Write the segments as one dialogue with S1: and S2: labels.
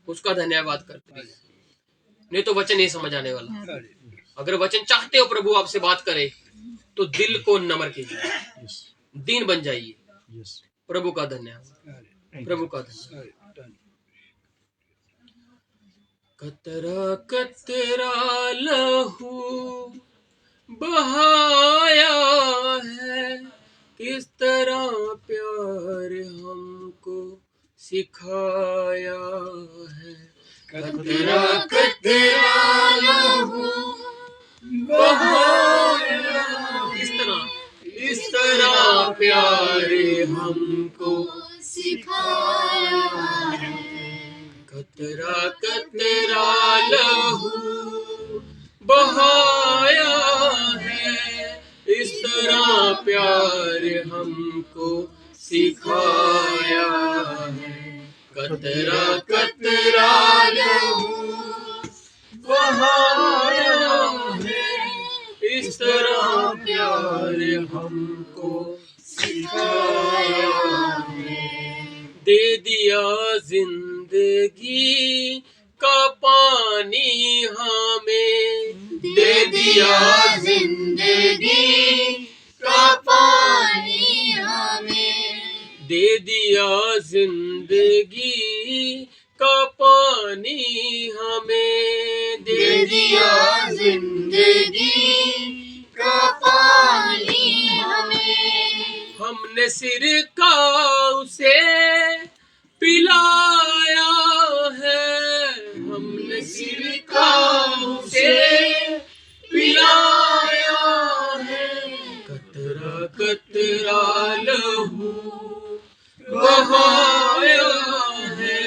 S1: उसका धन्यवाद करते हैं। नहीं तो वचन नहीं समझ आने वाला। अगर वचन चाहते हो प्रभु आपसे बात करे तो दिल को नम्र कीजिए, दीन बन जाइए। प्रभु का धन्यवाद, प्रभु का धन्यवाद। कतरा कतरा लहू बहाया है, किस तरह प्यार हमको सिखाया है। कतरा कतरा लहू बहाया, इस तरह प्यार हमको सिखाया है। कतरा कतरा लहू बहाया है, इस तरह प्यार हमको सिखाया है। कतरा कतरा लहू बहाया है, इस तरह प्यार हमको सिखाया है। दे दिया जिंदगी का पानी हमें, दे दिया जिंदगी का पानी हमें, दे दिया जिंदगी का पानी हमें, दे दिया जिंदगी का पानी हमें। हमने सिर का उसे पिलाया है, हमने सिर का उसे पिलाया है। कतरा कतरा लहू बहाया है,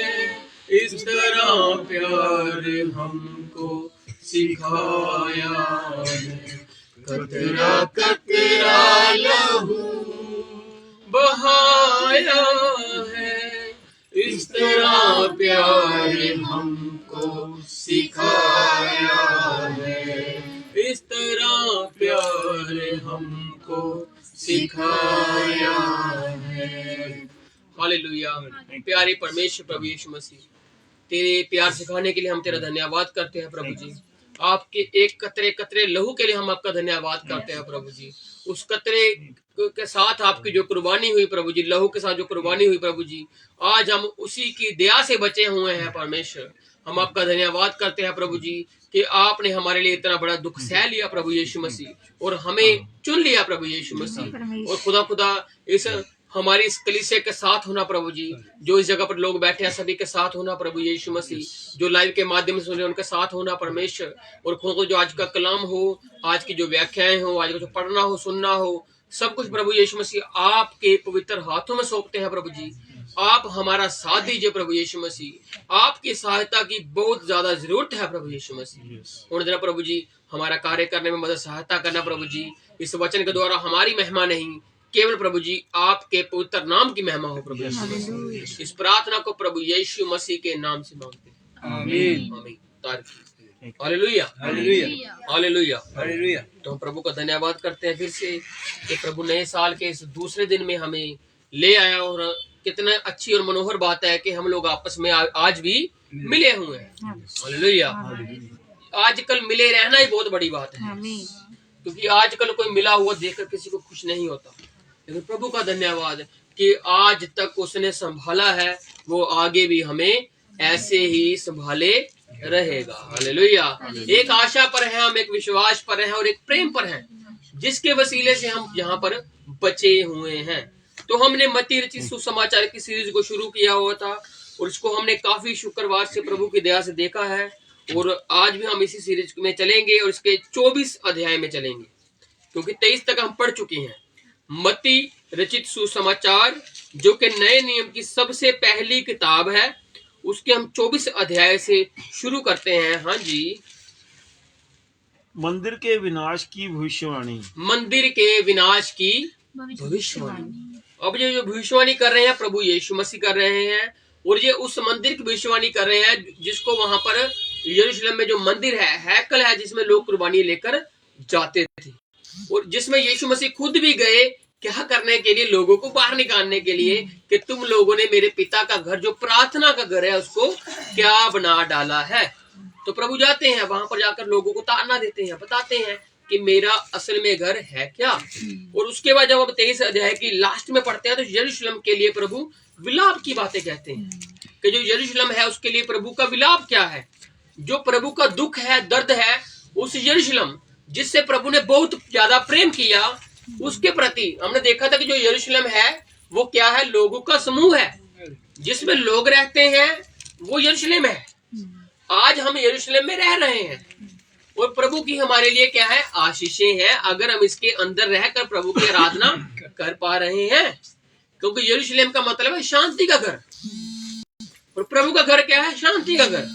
S1: इस तरह प्यार हमको सिखाया है। कतरा कतरा लहू बहाया है, इस तरह प्यार हमको सिखाया है। इस तरह प्यार हमको सिखाया है। हालेलुया। प्यारे परमेश्वर प्रभु यीशु मसीह, तेरे प्यार सिखाने के लिए हम तेरा धन्यवाद करते हैं प्रभु जी। आपके एक कतरे कतरे लहू के लिए हम आपका धन्यवाद करते हैं प्रभु जी। उस कतरे के साथ आपकी जो कुर्बानी हुई प्रभु जी, लहू के साथ जो कुर्बानी हुई प्रभु जी, आज हम उसी की दया से बचे हुए हैं परमेश्वर। हम आपका धन्यवाद करते हैं प्रभु जी कि आपने हमारे लिए इतना बड़ा दुख सह लिया प्रभु यीशु मसीह, और हमें चुन लिया प्रभु यीशु मसीह। और खुदा इस हमारी इस कलीसिया के साथ होना प्रभु जी, जो इस जगह पर लोग बैठे हैं सभी के साथ होना प्रभु यीशु मसीह, जो लाइव के माध्यम से सुन रहे हैं उनके साथ होना परमेश्वर। और खुद को जो आज का कलाम हो, आज की जो व्याख्याएं हो, आज को जो पढ़ना हो सुनना हो, सब कुछ प्रभु यीशु मसीह आपके पवित्र हाथों में सौंपते हैं प्रभु जी। आप हमारा साथ दीजिए प्रभु यीशु मसीह, आपकी सहायता की बहुत ज्यादा जरूरत है प्रभु यीशु मसीह। और जरा प्रभु जी हमारा कार्य करने में मदद सहायता करना प्रभु जी। इस वचन के द्वारा हमारी महिमा नहीं, केवल प्रभु जी आपके पवित्र नाम की महिमा हो प्रभु यीशु मसीह। इस प्रार्थना को प्रभु यीशु मसीह के नाम से मांगते हैं, आमीन आमीन। Hallelujah hallelujah hallelujah hallelujah. तो हम प्रभु का धन्यवाद करते हैं फिर से कि प्रभु नए साल के इस दूसरे दिन में हमें ले आया। और कितना अच्छी और मनोहर बात है कि हम लोग आपस में आज भी मिले हुए हैं। हालेलुया। आजकल मिले रहना ही बहुत बड़ी बात है, क्योंकि आजकल कोई मिला हुआ देखकर किसी को खुश नहीं होता। लेकिन प्रभु का धन्यवाद कि आज तक उसने संभाला है, वो आगे भी हमें ऐसे ही संभाले रहेगा। हालेलुया। एक आशा पर है हम, एक विश्वास पर है और एक प्रेम पर है, जिसके वसीले से हम यहाँ पर बचे हुए हैं। तो हमने मत्ती रचित सुसमाचार की सीरीज को शुरू किया हुआ था और इसको हमने काफी शुक्रवार से प्रभु की दया से देखा है, और आज भी हम इसी सीरीज में चलेंगे और इसके 24 अध्याय में चलेंगे, क्योंकि 23 तक हम पढ़ चुके हैं। मत्ती रचित सुसमाचार जो कि नए नियम की सबसे पहली किताब है, उसके हम 24 अध्याय से शुरू करते हैं। हाँ जी।
S2: मंदिर के विनाश की भविष्यवाणी।
S1: मंदिर के विनाश की भविष्यवाणी। अब ये जो भविष्यवाणी कर रहे हैं प्रभु यीशु मसीह कर रहे हैं, और ये उस मंदिर की भविष्यवाणी कर रहे हैं जिसको वहां पर यरूशलेम में जो मंदिर है, हैकल है, जिसमें लोग कुर्बानी लेकर जाते थे, और जिसमें यीशु मसीह खुद भी गए क्या करने के लिए? लोगों को बाहर निकालने के लिए कि तुम लोगों ने मेरे पिता का घर, जो प्रार्थना का घर है, उसको क्या बना डाला है। तो प्रभु जाते हैं वहां पर, जाकर लोगों को ताना देते हैं, बताते हैं कि मेरा असल में घर है क्या। और उसके बाद जब अब 23 अध्याय की लास्ट में पढ़ते हैं तो यरूशलेम के लिए प्रभु विलाप की बातें कहते हैं कि जो यरूशलेम है उसके लिए प्रभु का विलाप क्या है। जो प्रभु का दुख है, दर्द है, उस यरूशलेम जिससे प्रभु ने बहुत ज्यादा प्रेम किया, उसके प्रति हमने देखा था कि जो यरूशलेम है वो क्या है? लोगों का समूह है, जिसमें लोग रहते हैं, वो यरूशलेम है। आज हम यरूशलेम में रह रहे हैं और प्रभु की हमारे लिए क्या है? आशीषें हैं, अगर हम इसके अंदर रहकर प्रभु की आराधना कर पा रहे हैं। क्योंकि यरूशलेम का मतलब है शांति का घर, और प्रभु का घर क्या है? शांति का घर।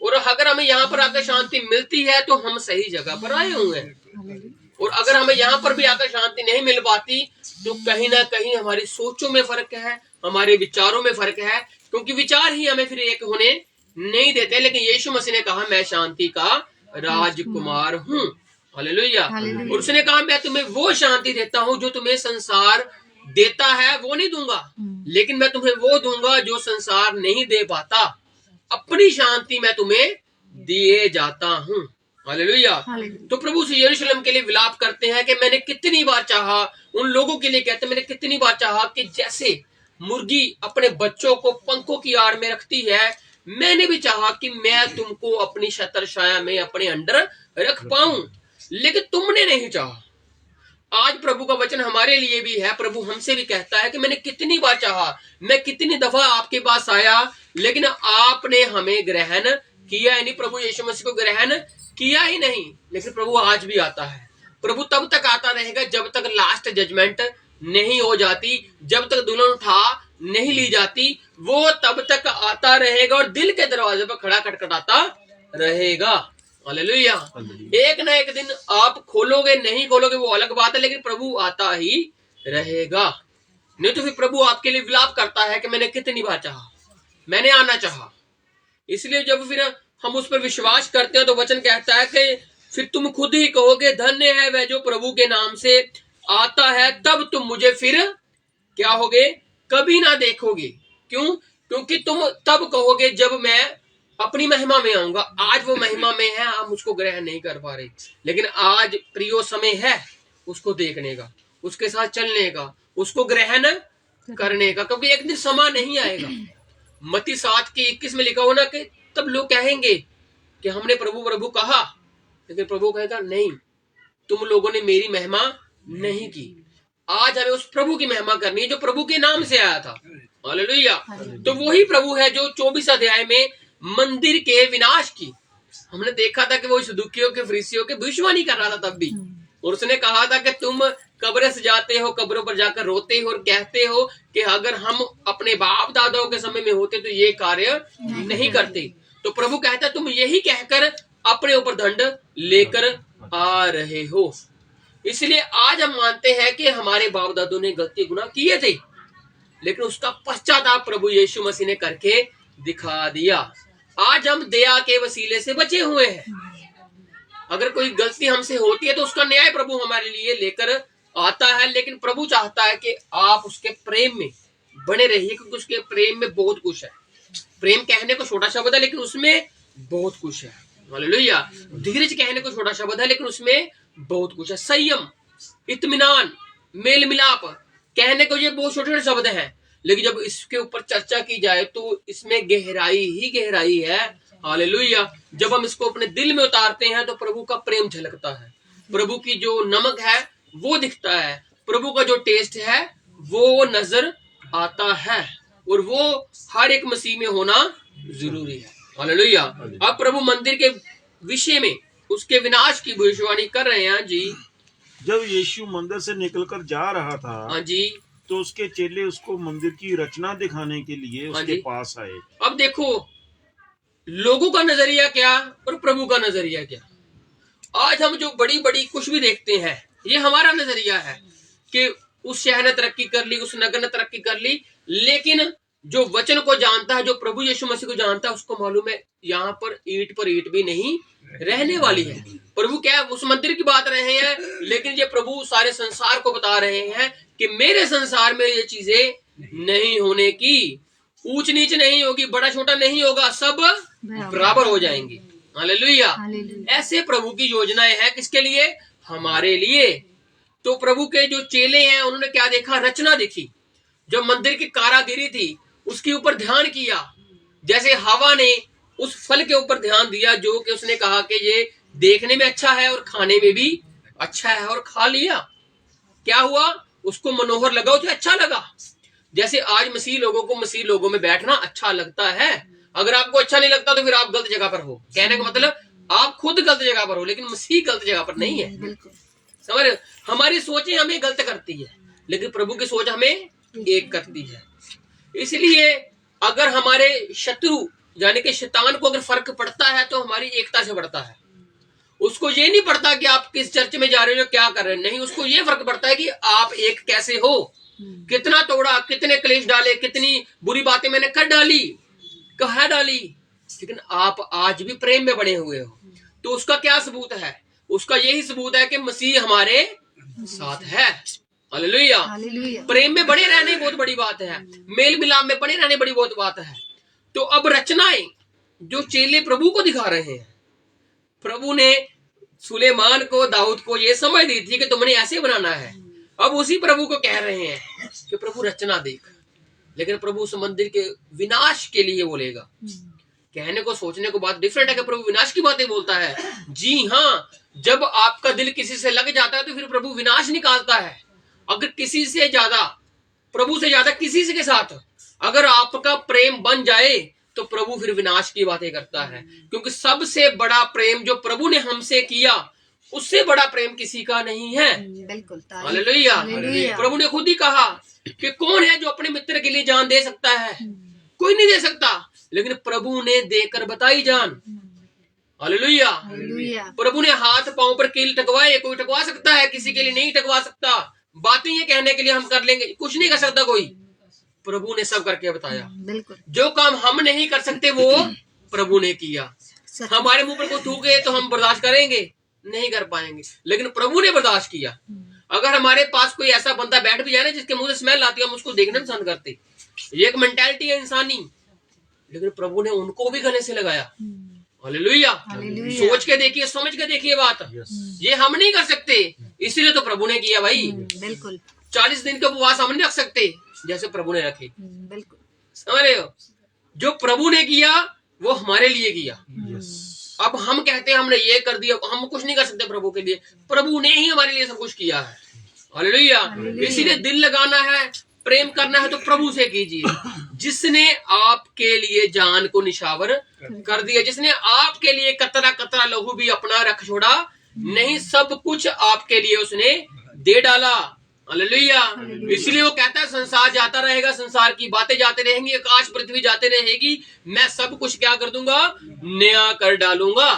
S1: और अगर हमें यहाँ पर आकर शांति मिलती है तो हम सही जगह पर आए हुए हैं। और अगर हमें यहाँ पर भी आकर शांति नहीं मिल पाती तो कहीं ना कहीं हमारी सोचों में फर्क है, हमारे विचारों में फर्क है, क्योंकि विचार ही हमें फिर एक होने नहीं देते। लेकिन यीशु मसीह ने कहा मैं शांति का राजकुमार हूँ, हालेलुया। और उसने कहा मैं तुम्हें वो शांति देता हूँ जो तुम्हें संसार देता है, वो नहीं दूंगा, लेकिन मैं तुम्हें वो दूंगा जो संसार नहीं दे पाता। अपनी शांति मैं तुम्हें दिए जाता हूँ, हालेलुया। तो प्रभु से यरूशलेम के लिए विलाप करते हैं कि मैंने कितनी बार चाहा, उन लोगों के लिए कहते हैं मैंने कितनी बार चाहा कि जैसे मुर्गी अपने बच्चों को पंखों की आड़ में रखती है, मैंने भी चाहा कि मैं तुमको अपनी छत्र छाया में अपने अंडर रख पाऊं, लेकिन तुमने नहीं चाहा। आज प्रभु का वचन हमारे लिए भी है। प्रभु हमसे भी कहता है कि मैंने कितनी बार चाहा, मैं कितनी दफा आपके पास आया, लेकिन आपने हमें ग्रहण किया ही नहीं। प्रभु यीशु मसीह को ग्रहण किया ही नहीं। लेकिन प्रभु आज भी आता है। प्रभु तब तक आता रहेगा जब तक लास्ट जजमेंट नहीं हो जाती, जब तक दुल्हन उठा नहीं ली जाती, वो तब तक आता रहेगा और दिल के दरवाजे पर खड़ा खटखटाता रहेगा, हालेलुया। एक ना एक दिन आप खोलोगे नहीं खोलोगे वो अलग बात है, लेकिन प्रभु आता ही रहेगा। नहीं तो फिर प्रभु आपके लिए विलाप करता है कि मैंने कितनी बार चाहा, मैंने आना चाहा। इसलिए जब फिर हम उस पर विश्वास करते हैं तो वचन कहता है कि फिर तुम खुद ही कहोगे धन्य है वह जो प्रभु के नाम से आता है, तब तुम मुझे फिर क्या होगे? कभी ना देखोगे। क्यों? क्योंकि तुम तब कहोगे जब मैं अपनी महिमा में आऊंगा। आज वो महिमा में है, आप मुझको ग्रहण नहीं कर पा रहे, लेकिन आज प्रियो समय है उसको देखने का, उसके साथ चलने का, उसको ग्रहण करने का, क्योंकि एक दिन समय नहीं आएगा। मत्ती 7:21 में लिखा हो ना कि तब लोग कहेंगे कि हमने प्रभु प्रभु कहा, लेकिन प्रभु कहेगा नहीं, तुम लोगों ने मेरी महिमा नहीं की। आज हमें उस प्रभु की महिमा करनी है जो प्रभु के नाम से आया था, हालेलुया। तो वही प्रभु है जो 24 अध्याय में मंदिर के विनाश की हमने देखा था कि वो सदूकियों के फरीसियों के भविष्यवाणी कर रहा था तब भी। और उसने कहा था कि तुम कब्रें सजाते हो, कब्रों पर जाकर रोते हो और कहते हो कि अगर हम अपने बाप दादाओं के समय में होते तो ये कार्य नहीं करते। तो प्रभु कहता है तुम यही कहकर अपने ऊपर दंड लेकर आ रहे हो। इसलिए आज हम मानते हैं कि हमारे बाप दादों ने गलती गुनाह किए थे, लेकिन उसका पश्चाताप प्रभु यीशु मसीह ने करके दिखा दिया। आज हम दया के वसीले से बचे हुए हैं। अगर कोई गलती हमसे होती है तो उसका न्याय प्रभु हमारे लिए लेकर आता है, लेकिन प्रभु चाहता है कि आप उसके प्रेम में बने रहिए, क्योंकि उसके प्रेम में बहुत कुछ है। प्रेम कहने को छोटा शब्द है लेकिन उसमें बहुत कुछ है, हालेलुया। धीरज कहने को छोटा शब्द है लेकिन उसमें बहुत कुछ है। संयम, इत्मीनान, मेल मिलाप कहने को ये बहुत छोटे छोटे शब्द हैं, लेकिन जब इसके ऊपर चर्चा की जाए तो इसमें गहराई ही गहराई है, हालेलुया। जब हम इसको अपने दिल में उतारते हैं तो प्रभु का प्रेम झलकता है, प्रभु की जो नमक है वो दिखता है, प्रभु का जो टेस्ट है वो नजर आता है, और वो हर एक मसीह में होना जरूरी है, हालेलुया। अब प्रभु मंदिर के विषय में उसके विनाश की भविष्यवाणी कर रहे हैं जी।
S2: जब यीशु मंदिर से निकलकर जा रहा था,
S1: हाँ जी,
S2: तो उसके चेले उसको मंदिर की रचना दिखाने के लिए उसके पास आए।
S1: अब देखो लोगों का नजरिया क्या और प्रभु का नजरिया क्या। आज हम जो बड़ी बड़ी कुछ भी देखते हैं ये हमारा नजरिया है कि उस शहर ने तरक्की कर ली, उस नगर ने तरक्की कर ली, लेकिन जो वचन को जानता है, जो प्रभु यीशु मसीह को जानता है, उसको मालूम है यहाँ पर ईंट भी नहीं रहने वाली है। प्रभु क्या उस मंदिर की बात रहे हैं, लेकिन ये प्रभु सारे संसार को बता रहे हैं कि मेरे संसार में ये चीजें नहीं होने की, ऊंच नीच नहीं होगी, बड़ा छोटा नहीं होगा, सब बराबर हो जाएंगे। हालेलुया। ऐसे प्रभु की योजनाएं हैं, किसके लिए? हमारे लिए। तो प्रभु के जो चेले हैं उन्होंने क्या देखा? रचना देखी। जो मंदिर की कारागिरी थी उसके ऊपर ध्यान किया। जैसे हवा ने उस फल के ऊपर ध्यान दिया जो कि उसने कहा कि ये देखने में अच्छा है और खाने में भी अच्छा है, और खा लिया। क्या हुआ? उसको मनोहर लगा, उसे अच्छा लगा। जैसे आज मसीह लोगों में बैठना अच्छा लगता है। अगर आपको अच्छा नहीं लगता तो फिर आप गलत जगह पर हो। कहने का मतलब आप खुद गलत जगह पर हो, लेकिन मसीह गलत जगह पर नहीं है। समझ रहे? हमारी सोचें हमें गलत करती है, लेकिन प्रभु की सोच हमें एक करती है। इसलिए अगर हमारे शत्रु यानी कि शैतान को अगर फर्क पड़ता है तो हमारी एकता से पड़ता है। उसको ये नहीं पड़ता कि आप किस चर्च में जा रहे हो, क्या कर रहे हैं, नहीं, उसको ये फर्क पड़ता है कि आप एक कैसे हो। कितना तोड़ा, कितने क्लेश डाले, कितनी बुरी बातें मैंने कर डाली, कहा डाली, लेकिन आप आज भी प्रेम में बने हुए हो। तो उसका क्या सबूत है? उसका यही सबूत है कि मसीह हमारे साथ है। हालेलुया। प्रेम में बने रहने बहुत बड़ी बात है, मेल मिलाप में बने रहने बड़ी बहुत बात है। तो अब रचनाएं जो चेले प्रभु को दिखा रहे हैं, प्रभु ने सुलेमान को, दाऊद को ये समझ दी थी कि तुमने ऐसे बनाना है। अब उसी प्रभु को कह रहे हैं कि प्रभु रचना देख। लेकिन प्रभु उस मंदिर के विनाश के लिए बोलेगा। कहने को सोचने को बात डिफरेंट है कि प्रभु विनाश की बातें बोलता है। जी हाँ, जब आपका दिल किसी से लग जाता है तो फिर प्रभु विनाश निकालता है। अगर किसी से ज्यादा, प्रभु से ज्यादा किसी से के साथ अगर आपका प्रेम बन जाए तो प्रभु फिर विनाश की बातें करता है। क्योंकि सबसे बड़ा प्रेम जो प्रभु ने हमसे किया, उससे बड़ा प्रेम किसी का नहीं है।
S3: बिल्कुल।
S1: हालेलुया। प्रभु ने खुद ही कहा कि कौन है जो अपने मित्र के लिए जान दे सकता है? कोई नहीं दे सकता, लेकिन प्रभु ने देकर बताई जान। हालेलुया। प्रभु ने हाथ पांव पर कील टकवाए, कोई टकवा सकता है? किसी के लिए नहीं टकवा सकता। बातें ये कहने के लिए हम कर लेंगे, कुछ नहीं कर सकता कोई। प्रभु ने सब करके बताया।
S3: बिल्कुल।
S1: जो काम हम नहीं कर सकते वो प्रभु ने किया। हमारे मुंह पर कोई थूके तो हम बर्दाश्त करेंगे? नहीं कर पाएंगे, लेकिन प्रभु ने बर्दाश्त किया। अगर हमारे पास कोई ऐसा बंदा बैठ भी जाए ना जिसके मुंह से स्मेल आती है, हम उसको देखना पसंद करते। ये एक मेंटालिटी है इंसानी, लेकिन प्रभु ने उनको भी गले से लगाया। हालेलुया। सोच के देखिए, समझ के देखिए बात। ये हम नहीं कर सकते, इसलिए तो प्रभु ने किया भाई।
S3: बिल्कुल।
S1: 40 दिन के उपवास हम नहीं रख सकते जैसे प्रभु ने रखे।
S3: बिल्कुल।
S1: समझ रहे हो? जो प्रभु ने किया वो हमारे लिए किया। अब हम कहते हैं हमने ये कर दिया, हम कुछ नहीं कर सकते प्रभु के लिए। प्रभु ने ही हमारे लिए सब कुछ किया है। हालेलुया। इसीलिए दिल लगाना है, प्रेम करना है तो प्रभु से कीजिए, जिसने आपके लिए जान को निछावर कर दिया, जिसने आपके लिए कतरा कतरा लहू भी अपना रख छोड़ा नहीं, सब कुछ आपके लिए उसने दे डाला। हालेलुया। इसलिए वो कहता है संसार जाता रहेगा, संसार की बातें जाते रहेंगी, आकाश पृथ्वी जाते रहेगी, मैं सब कुछ क्या कर दूंगा? नया कर डालूंगा।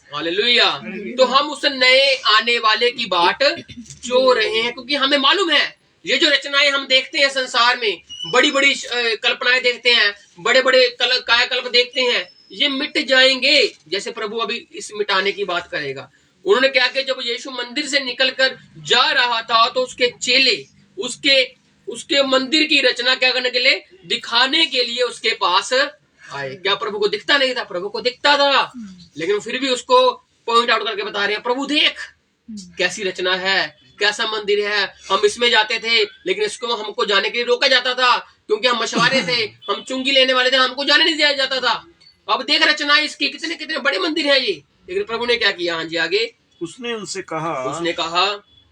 S1: हालेलुया। तो हम उस नए आने वाले की बाट जो रहे हैं, क्योंकि हमें मालूम है ये जो रचनाएं हम देखते हैं संसार में, बड़ी बड़ी कल्पनाएं देखते हैं, बड़े बड़े कायाकल्प देखते हैं, ये मिट जाएंगे। जैसे प्रभु अभी इस मिटाने की बात करेगा। उन्होंने क्या किया? जब यीशु मंदिर से निकलकर जा रहा था तो उसके चेले उसके मंदिर की रचना क्या करने के लिए? दिखाने के लिए उसके पास आए। क्या प्रभु को दिखता नहीं था? प्रभु को दिखता था, लेकिन फिर भी उसको पॉइंट आउट करके बता रहे हैं, प्रभु देख कैसी रचना है, कैसा मंदिर है। हम इसमें जाते थे, लेकिन इसको हमको जाने के लिए रोका जाता था क्योंकि हम मशवारे थे, हम चुंगी लेने वाले थे, हमको जाने नहीं दिया जाता था। अब देख रचना इसकी, कितने कितने बड़े मंदिर है ये। लेकिन प्रभु ने क्या किया? हाँ जी, आगे
S2: उसने उनसे कहा,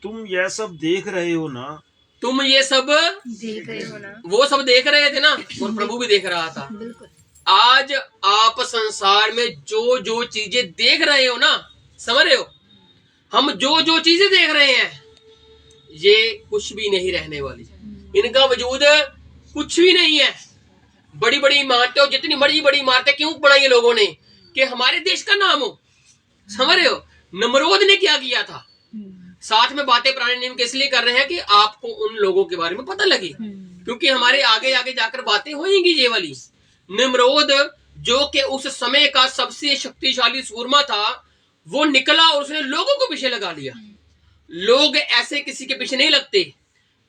S2: तुम यह सब देख रहे हो ना?
S1: तुम ये सब
S3: देख रहे हो ना?
S1: वो सब देख रहे थे ना, और प्रभु भी देख रहा था।
S3: बिल्कुल।
S1: आज आप संसार में जो जो चीजें देख रहे हो ना, समझ रहे हो, हम जो जो चीजें देख रहे हैं ये कुछ भी नहीं रहने वाली, इनका वजूद कुछ भी नहीं है। बड़ी बड़ी इमारतें, जितनी बड़ी इमारतें क्यों बनाई लोगों ने? कि हमारे देश का नाम हो। समझ रहे हो? नमरूद ने क्या किया था? साथ में बातें पुराने नियम के इसलिए कर रहे हैं कि आपको उन लोगों के बारे में पता लगे। क्योंकि हमारे आगे आगे जाकर बातें होंगी ये वाली। निम्रोद जो कि उस समय का सबसे शक्तिशाली सूरमा था, वो निकला और उसने लोगों को पीछे लगा लिया। लोग ऐसे किसी के पीछे नहीं लगते।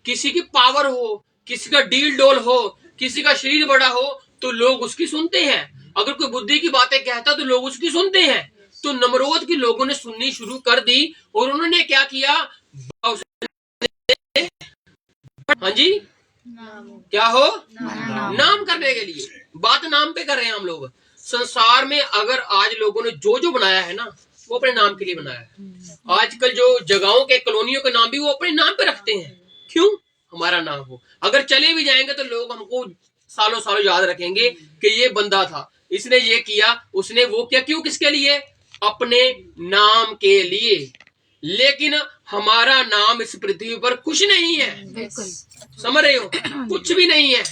S1: किसी की पावर हो, किसी का डील डोल हो, किसी का शरीर बड़ा हो तो लोग उसकी सुनते हैं। अगर कोई बुद्धि की बातें कहता तो लोग उसकी सुनते हैं। तो नमरोद की लोगों ने सुननी शुरू कर दी और उन्होंने क्या किया? हाँ जी, क्या हो? नाम करने के लिए बात नाम पे कर रहे हैं हम लोग। संसार में अगर आज लोगों ने जो जो बनाया है ना, वो अपने नाम के लिए बनाया है। आजकल जो जगहों के कॉलोनियों के नाम भी वो अपने नाम पे रखते हैं। क्यों? हमारा नाम हो। अगर चले भी जाएंगे तो लोग हमको सालों सालों याद रखेंगे कि ये बंदा था, इसने ये किया, उसने वो किया। क्यों? किसके लिए? अपने नाम के लिए। लेकिन हमारा नाम इस पृथ्वी पर कुछ नहीं है। समझ रहे हो? कुछ भी नहीं है।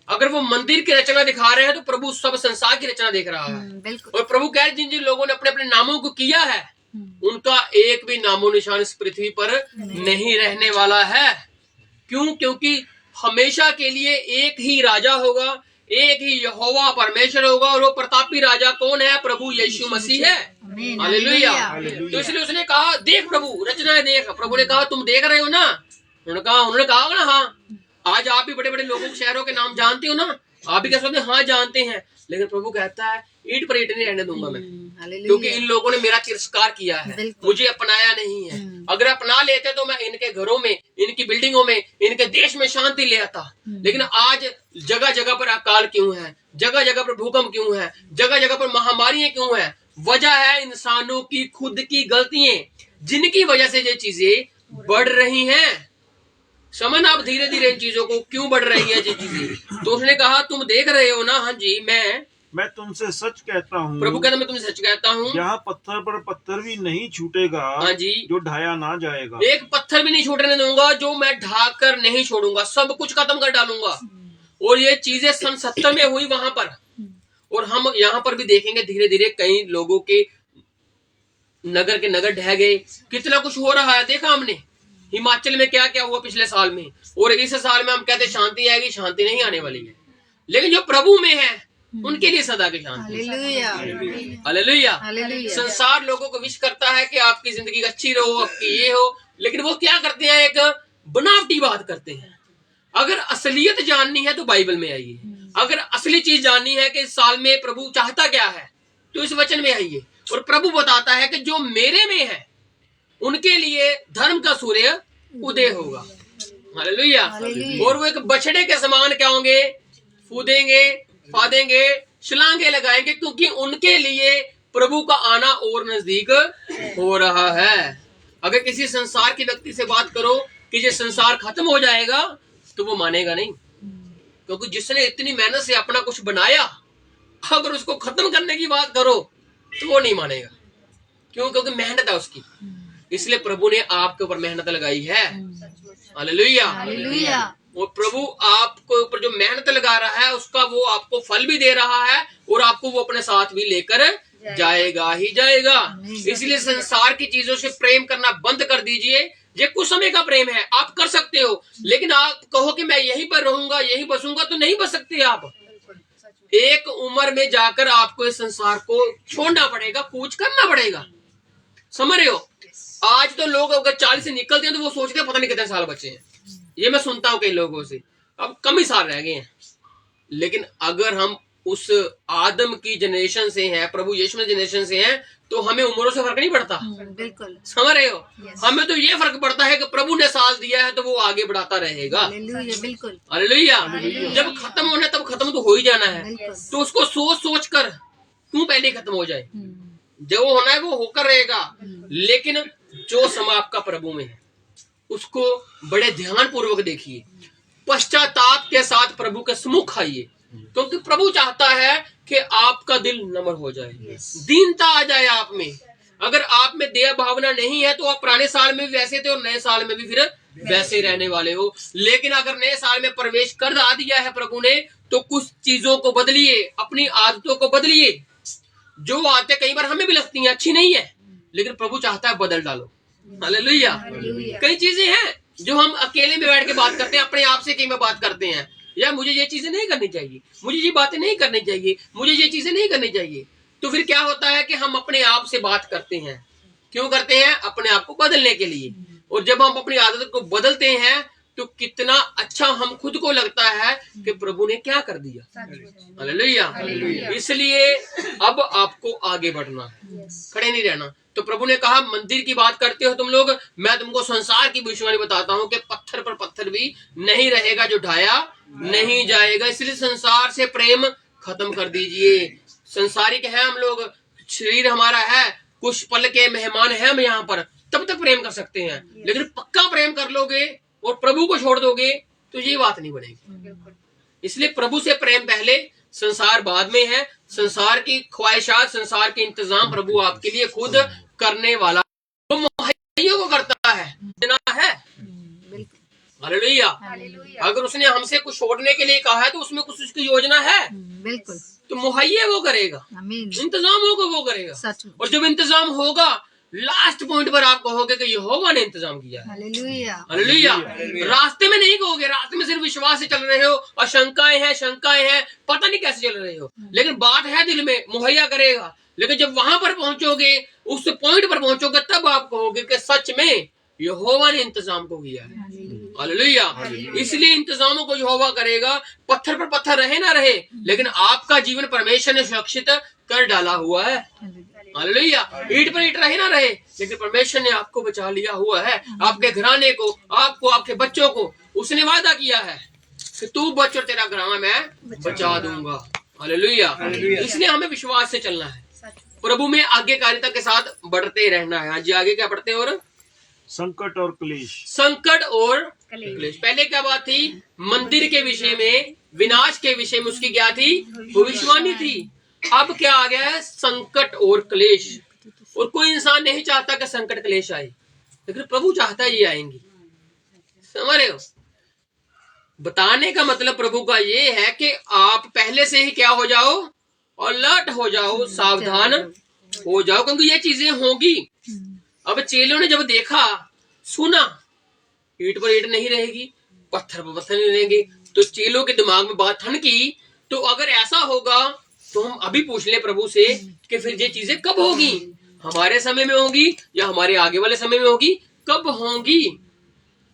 S1: अगर वो मंदिर की रचना दिखा रहे हैं तो प्रभु सब संसार की रचना देख रहा है। और प्रभु कह रहे जिन जिन लोगों ने अपने अपने नामों को किया है, उनका एक भी नामो निशान इस पृथ्वी पर नहीं रहने वाला है। क्यों? क्योंकि हमेशा के लिए एक ही राजा होगा, एक ही यहोवा परमेश्वर होगा, और वो प्रतापी राजा कौन है? प्रभु यीशु मसीह है। हालेलुया। तो इसलिए उसने कहा, देख प्रभु रचनाएं देख। प्रभु ने कहा, तुम देख रहे हो ना? उन्होंने कहा ना, हाँ। आज आप भी बड़े बड़े लोगों के शहरों के नाम जानते हो ना? आप भी कह सकते हैं हाँ जानते हैं। लेकिन प्रभु कहता है, ईंट पर ईंट नहीं रहने दूंगा मैं, क्योंकि इन लोगों ने मेरा तिरस्कार किया है, मुझे अपनाया नहीं है। अगर अपना लेते तो मैं इनके घरों में, इनकी बिल्डिंगों में, इनके देश में शांति ले आता। लेकिन आज जगह जगह पर अकाल क्यों है? जगह जगह पर भूकंप क्यों है? जगह जगह पर महामारियां क्यों है? वजह है इंसानों की खुद की गलतियां, जिनकी वजह से ये चीजें बढ़ रही हैं। समझ आप धीरे धीरे इन चीजों को क्यों बढ़ रही है ये चीजें। तो उसने कहा, तुम देख रहे हो ना? हाँ जी,
S2: मैं तुमसे सच कहता हूँ।
S1: प्रभु कहता, मैं तुमसे सच कहता हूँ,
S2: यहाँ पत्थर पर पत्थर भी नहीं छूटेगा,
S1: हाँ जी,
S2: जो ढाया ना जाएगा। एक
S1: पत्थर भी नहीं छूटने दूंगा जो मैं ढाकर नहीं छोड़ूंगा, सब कुछ खत्म कर डालूंगा। और ये चीजें सन 70 में हुई वहां पर। और हम यहाँ पर भी देखेंगे धीरे धीरे कई लोगों के नगर के नगर ढह गए। कितना कुछ हो रहा है देखा हमने। हिमाचल में क्या क्या हुआ पिछले साल में, और इस साल में हम कहते शांति आएगी, शांति नहीं आने वाली है। लेकिन जो प्रभु में है उनके लिए सदा की शांति। हालेलुया। संसार लोगों को विश करता है कि आपकी जिंदगी अच्छी रहो, आपकी ये हो, लेकिन वो क्या करते हैं? एक बनावटी बात करते हैं। अगर असलियत जाननी है तो बाइबल में आइए। अगर असली चीज जाननी है कि इस साल में प्रभु चाहता क्या है, तो इस वचन में आइए। और प्रभु बताता है कि जो मेरे में है उनके लिए धर्म का सूर्य उदय होगा। हालेलुया। और वो एक बछड़े के समान क्या होंगे? फूदेंगे, फादेंगे, छलांगे लगाएंगे, क्योंकि उनके लिए प्रभु का आना और नजदीक हो रहा है। अगर किसी संसार के व्यक्ति से बात करो कि ये संसार खत्म हो जाएगा, तो वो मानेगा नहीं, क्योंकि जिसने इतनी मेहनत से अपना कुछ बनाया, अगर उसको खत्म करने की बात करो तो वो नहीं मानेगा। क्यों? क्योंकि मेहनत है उसकी। इसलिए प्रभु ने आपके ऊपर मेहनत लगाई है। हालेलुया। और प्रभु आपके ऊपर जो मेहनत लगा रहा है उसका वो आपको फल भी दे रहा है, और आपको वो अपने साथ भी लेकर जाएगा ही जाएगा। इसलिए संसार की चीजों से प्रेम करना बंद कर दीजिए। ये कुछ समय का प्रेम है, आप कर सकते हो, लेकिन आप कहो कि मैं यहीं पर रहूंगा, यहीं बसूंगा, तो नहीं बस सकते आप। एक उम्र में जाकर आपको इस संसार को छोड़ना पड़ेगा, कूच करना पड़ेगा। समझ रहे हो? आज तो लोग अगर 40 से निकलते हैं तो वो सोचते हैं पता नहीं कितने साल बचे हैं। ये मैं सुनता हूं कई लोगों से, अब कम ही साल रह गए हैं। लेकिन अगर हम उस आदम की जनरेशन से हैं, प्रभु यीशु की जनरेशन से हैं, तो हमें उम्रों से फर्क नहीं पड़ता। बिल्कुल। समझ रहे हो? हमें तो ये फर्क पड़ता है कि प्रभु ने साल दिया है तो वो आगे बढ़ाता रहेगा। बिल्कुल। हालेलुया। जब खत्म होना है तब खत्म तो हो ही जाना है, तो उसको सोच सोच कर क्यों पहले खत्म हो जाए। जो होना है वो होकर रहेगा। लेकिन जो समय आपका प्रभु में है उसको बड़े ध्यान पूर्वक देखिए, पश्चाताप के साथ प्रभु के सम्मुख आइए, क्योंकि प्रभु चाहता है कि आपका दिल नम्र हो जाए, दीनता आ जाए आप में। अगर आप में दया भावना नहीं है तो आप पुराने साल में भी वैसे थे और नए साल में भी फिर वैसे रहने वाले हो। लेकिन अगर नए साल में प्रवेश कर दिया है प्रभु ने, तो कुछ चीजों को बदलिए, अपनी आदतों को बदलिए। जो आदतें कई बार हमें भी लगती हैं अच्छी नहीं है, लेकिन प्रभु चाहता है बदल डालो। हालेलुया। कई चीजें हैं जो हम अकेले में बैठ के बात करते हैं, अपने आप से कई बार बात करते हैं, या मुझे ये चीजें नहीं करनी चाहिए, मुझे ये बातें नहीं करनी चाहिए, मुझे ये चीजें नहीं करनी चाहिए, तो फिर क्या होता है कि हम अपने आप से बात करते हैं। क्यों करते हैं? अपने आप को बदलने के लिए। और जब हम अपनी आदत को बदलते हैं तो कितना अच्छा हम खुद को लगता है कि प्रभु ने क्या कर दिया। हालेलुया। इसलिए अब आपको आगे बढ़ना है, खड़े नहीं रहना। तो प्रभु ने कहा मंदिर की बात करते हो तुम लोग, मैं तुमको संसार की भविष्यवाणी बताता हूँ कि पत्थर पर पत्थर भी नहीं रहेगा जो ढाया नहीं जाएगा। इसलिए संसार से प्रेम खत्म कर दीजिए। संसारिक है हम लोग, शरीर हमारा है, कुछ पल के मेहमान हैं हम यहाँ पर, तब तक प्रेम कर सकते हैं, लेकिन पक्का प्रेम कर लोगे और प्रभु को छोड़ दोगे तो ये बात नहीं बनेगी। इसलिए प्रभु से प्रेम पहले, संसार बाद में है। संसार की ख्वाहिशात, संसार के इंतजाम प्रभु आपके लिए खुद करने वाला, वो मुहैया को करता है, देना है। हालेलुया। अगर उसने हमसे कुछ छोड़ने के लिए कहा है तो उसमें कुछ उसकी योजना है,
S3: बिल्कुल,
S1: तो मुहैया वो करेगा, इंतजाम होगा वो करेगा। और जब इंतजाम होगा, लास्ट पॉइंट पर आप कहोगे कि यहोवा ने इंतजाम किया। हालेलुया। रास्ते में नहीं कहोगे, रास्ते में सिर्फ विश्वास से चल रहे हो और शंकाएं हैं, पता नहीं कैसे चल रहे हो, लेकिन बात है दिल में, मुहैया करेगा। लेकिन जब वहां पर पहुंचोगे, उस पॉइंट पर पहुंचोगे, तब आप कहोगे कि सच में यहोवा ने इंतजाम को किया है। हालेलुया। इसलिए इंतजामों को यहोवा करेगा। पत्थर पर पत्थर रहे ना रहे, लेकिन आपका जीवन परमेश्वर ने सुरक्षित कर डाला हुआ है। हालेलुया। ईंट पर ईंट रहे ना रहे, लेकिन परमेश्वर ने आपको बचा लिया हुआ है, आपके घराने को, आपको, आपके बच्चों को। उसने वादा किया है कि तू बच और तेरा घराना मैं बचा दूंगा। हालेलुया। इसलिए हमें विश्वास से चलना है, प्रभु में आज्ञाकारिता के साथ बढ़ते रहना है। आज आगे क्या बढ़ते हैं? और
S2: संकट और क्लेश,
S1: संकट और क्लेश। पहले क्या बात थी? मंदिर के विषय में, विनाश के विषय में उसकी क्या थी? भविष्यवाणी थी। अब क्या आ गया है? संकट और क्लेश। और कोई इंसान नहीं चाहता कि संकट क्लेश आए, लेकिन प्रभु चाहता है ये आएंगी। समझ रहे हो? बताने का मतलब प्रभु का ये है कि आप पहले से ही क्या हो जाओ? अलर्ट हो जाओ, सावधान हो जाओ, क्योंकि ये चीजें होंगी। अब चेलों ने जब देखा, सुना, ईंट पर ईंट नहीं रहेगी, पत्थर पर पत्थर नहीं रहेंगे, तो चेलों के दिमाग में बात ठनकी। तो अगर ऐसा होगा तो हम अभी पूछ ले प्रभु से कि फिर ये चीजें कब होगी? हमारे समय में होगी या हमारे आगे वाले समय में होगी? कब होंगी?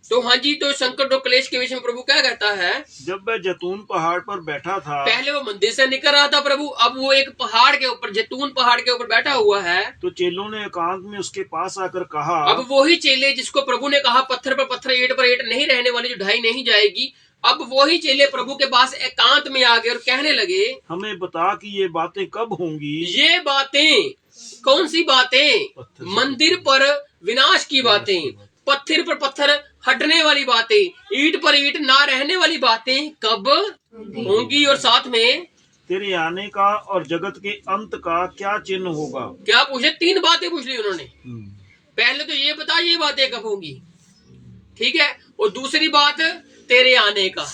S1: तो हाँ जी, तो संकट और क्लेश के विषय में प्रभु क्या कहता है?
S2: जब वह जैतून पहाड़ पर बैठा था,
S1: पहले वो मंदिर से निकल रहा था प्रभु, अब वो एक पहाड़ के ऊपर, जैतून पहाड़ के ऊपर बैठा हुआ है।
S2: तो चेलों ने एकांत में उसके पास आकर कहा,
S1: अब वही चेले जिसको प्रभु ने कहा पत्थर पर पत्थर, ईंट पर ईंट नहीं रहने वाली, जो ढाई नहीं जाएगी, अब वही चेले प्रभु के पास एकांत में आ गए और कहने लगे,
S2: हमें बता कि ये बातें कब होंगी?
S1: ये बातें कौन सी बातें? मंदिर पर विनाश की बातें, पत्थर पर पत्थर हटने वाली बातें, ईंट पर ईंट ना रहने वाली बातें कब होंगी? और साथ में
S2: तेरे आने का और जगत के अंत का क्या चिन्ह होगा?
S1: क्या पूछे? 3 बातें पूछ ली उन्होंने। पहले तो ये बता ये बातें कब होंगी, ठीक है, और दूसरी बात तेरे आने का,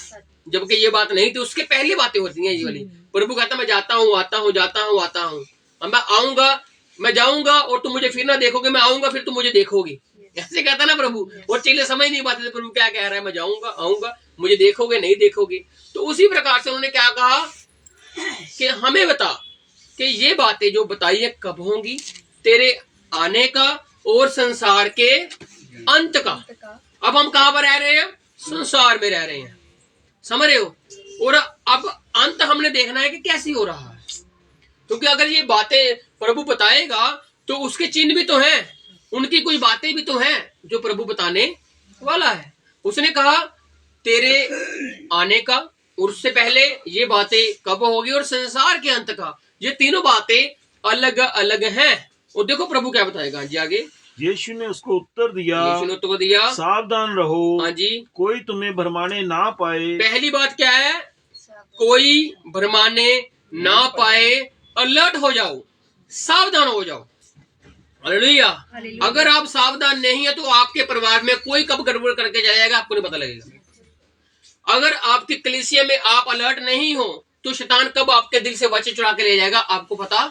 S1: जबकि ये बात नहीं थी, उसके पहले बातें होती हैं ये वाली। प्रभु कहता मैं जाता हूँ, आता हूँ, जाता हूँ, आता हूँ, मैं आऊंगा, मैं जाऊंगा और तुम मुझे फिर ना देखोगे, मैं आऊंगा फिर तुम मुझे देखोगे, ऐसे कहता ना प्रभु। और चेले समझ नहीं पाते थे प्रभु क्या कह रहा है, मैं जाऊंगा, आऊंगा, मुझे देखोगे, नहीं देखोगे। तो उसी प्रकार से उन्होंने क्या कहा कि हमें बता कि ये बातें जो बताई है कब होंगी, तेरे आने का और संसार के अंत का। अब हम कहां पर रह रहे हैं? संसार में रह रहे हैं, समझ रहे हो? और अब अंत हमने देखना है कि कैसी हो रहा है, क्योंकि अगर ये बातें प्रभु बताएगा तो उसके चिन्ह भी तो हैं, उनकी कोई बातें भी तो हैं जो प्रभु बताने वाला है। उसने कहा तेरे आने का और उससे पहले ये बातें कब होगी और संसार के अंत का। ये तीनों बातें अलग अलग हैं। और देखो प्रभु क्या बताएगा जी आगे।
S2: यीशु ने उसको उत्तर दिया, सावधान रहो,
S1: हाँ जी,
S2: कोई तुम्हें भरमाने ना पाए।
S1: पहली बात क्या है? कोई भरमाने ना पाए। अलर्ट हो जाओ, सावधान हो जाओ। हालेलुया। अगर आप सावधान नहीं है तो आपके परिवार में कोई कब गड़बड़ करके जाएगा आपको नहीं पता लगेगा। अगर आपकी कलीसिया में आप अलर्ट नहीं हो तो शैतान कब आपके दिल से वचन चुरा के ले जाएगा आपको पता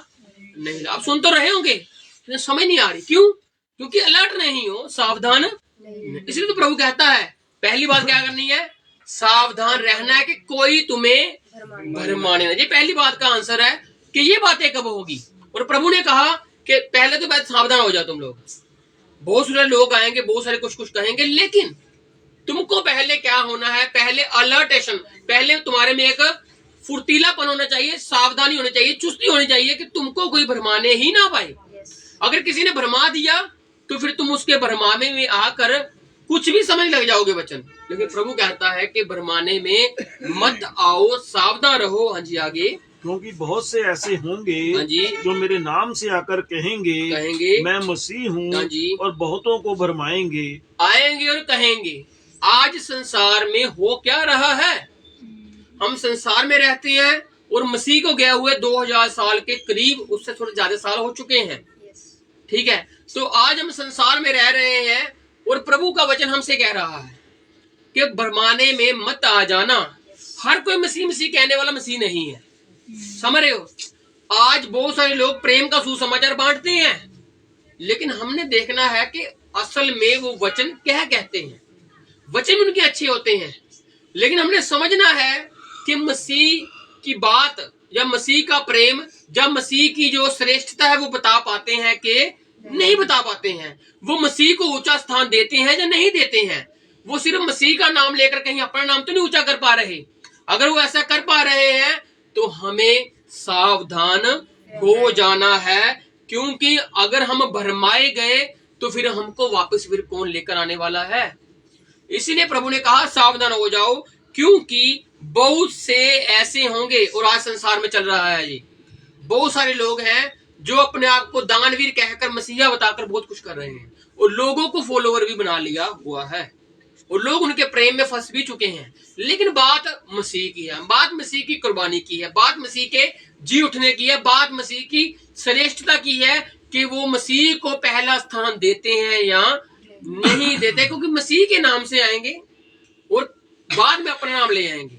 S1: नहीं। आप सुन तो रहे होंगे लेकिन समझ नहीं आ रही। क्यों? क्योंकि अलर्ट नहीं हो, सावधान इसलिए तो प्रभु कहता है पहली बात क्या करनी है, सावधान रहना है कि कोई तुम्हें भरमाने ना। ये पहली बात का आंसर है कि ये बातें कब होगी। और प्रभु ने कहा कि पहले तो बात सावधान हो जाओ तुम लोग। बहुत सारे लोग आएंगे, बहुत सारे कुछ कुछ कहेंगे, लेकिन तुमको पहले क्या होना है, पहले अलर्टेशन, पहले तुम्हारे में एक फुर्तीलापन होना चाहिए, सावधानी होनी चाहिए, चुस्ती होनी चाहिए कि तुमको कोई भरमाने ही ना पाए। अगर किसी ने भरमा दिया तो फिर तुम उसके भरमाने में आकर कुछ भी समझ लग जाओगे वचन। लेकिन प्रभु कहता है कि भरमाने में मत आओ, सावधान रहो। हाँ जी, आगे।
S2: क्योंकि बहुत से ऐसे होंगे
S1: हाँ जी,
S2: जो मेरे नाम से आकर कहेंगे मैं मसीह
S1: हाँ
S2: हूँ
S1: जी,
S2: और बहुतों को भरमाएंगे।
S1: आएंगे और कहेंगे। आज संसार में हो क्या रहा है, हम संसार में रहते हैं और मसीह को गए हुए 2000 साल के करीब, उससे थोड़े ज्यादा साल हो चुके हैं। ठीक है, तो आज हम संसार में रह रहे हैं और प्रभु का वचन हमसे कह रहा है कि भरमाने में मत आ जाना। हर कोई मसीह मसीह कहने वाला मसीह नहीं है, समझ रहे हो। आज बहुत सारे लोग प्रेम का सुसमाचार बांटते हैं, लेकिन हमने देखना है कि असल में वो वचन क्या कहते हैं। वचन उनके अच्छे होते हैं, लेकिन हमने समझना है कि मसीह की बात या मसीह का प्रेम या मसीह की जो श्रेष्ठता है वो बता पाते हैं कि नहीं बता पाते हैं। वो मसीह को ऊंचा स्थान देते हैं या नहीं देते हैं। वो सिर्फ मसीह का नाम लेकर कहीं अपना नाम तो नहीं ऊंचा कर पा रहे। अगर वो ऐसा कर पा रहे हैं तो हमें सावधान हो जाना है, क्योंकि अगर हम भरमाए गए तो फिर हमको वापस फिर कौन लेकर आने वाला है। इसीलिए प्रभु ने कहा सावधान हो जाओ, क्योंकि बहुत से ऐसे होंगे। और आज संसार में चल रहा है, ये बहुत सारे लोग हैं जो अपने आप को दानवीर कहकर मसीहा बताकर बहुत कुछ कर रहे हैं और लोगों को फॉलोवर भी बना लिया हुआ है और लोग उनके प्रेम में फंस भी चुके हैं। लेकिन बात मसीह की है, बात मसीह की कुर्बानी की है, बात मसीह के जी उठने की है, बात मसीह की श्रेष्ठता की है कि वो मसीह को पहला स्थान देते हैं या नहीं देते। क्योंकि मसीह के नाम से आएंगे और बाद में अपना नाम ले आएंगे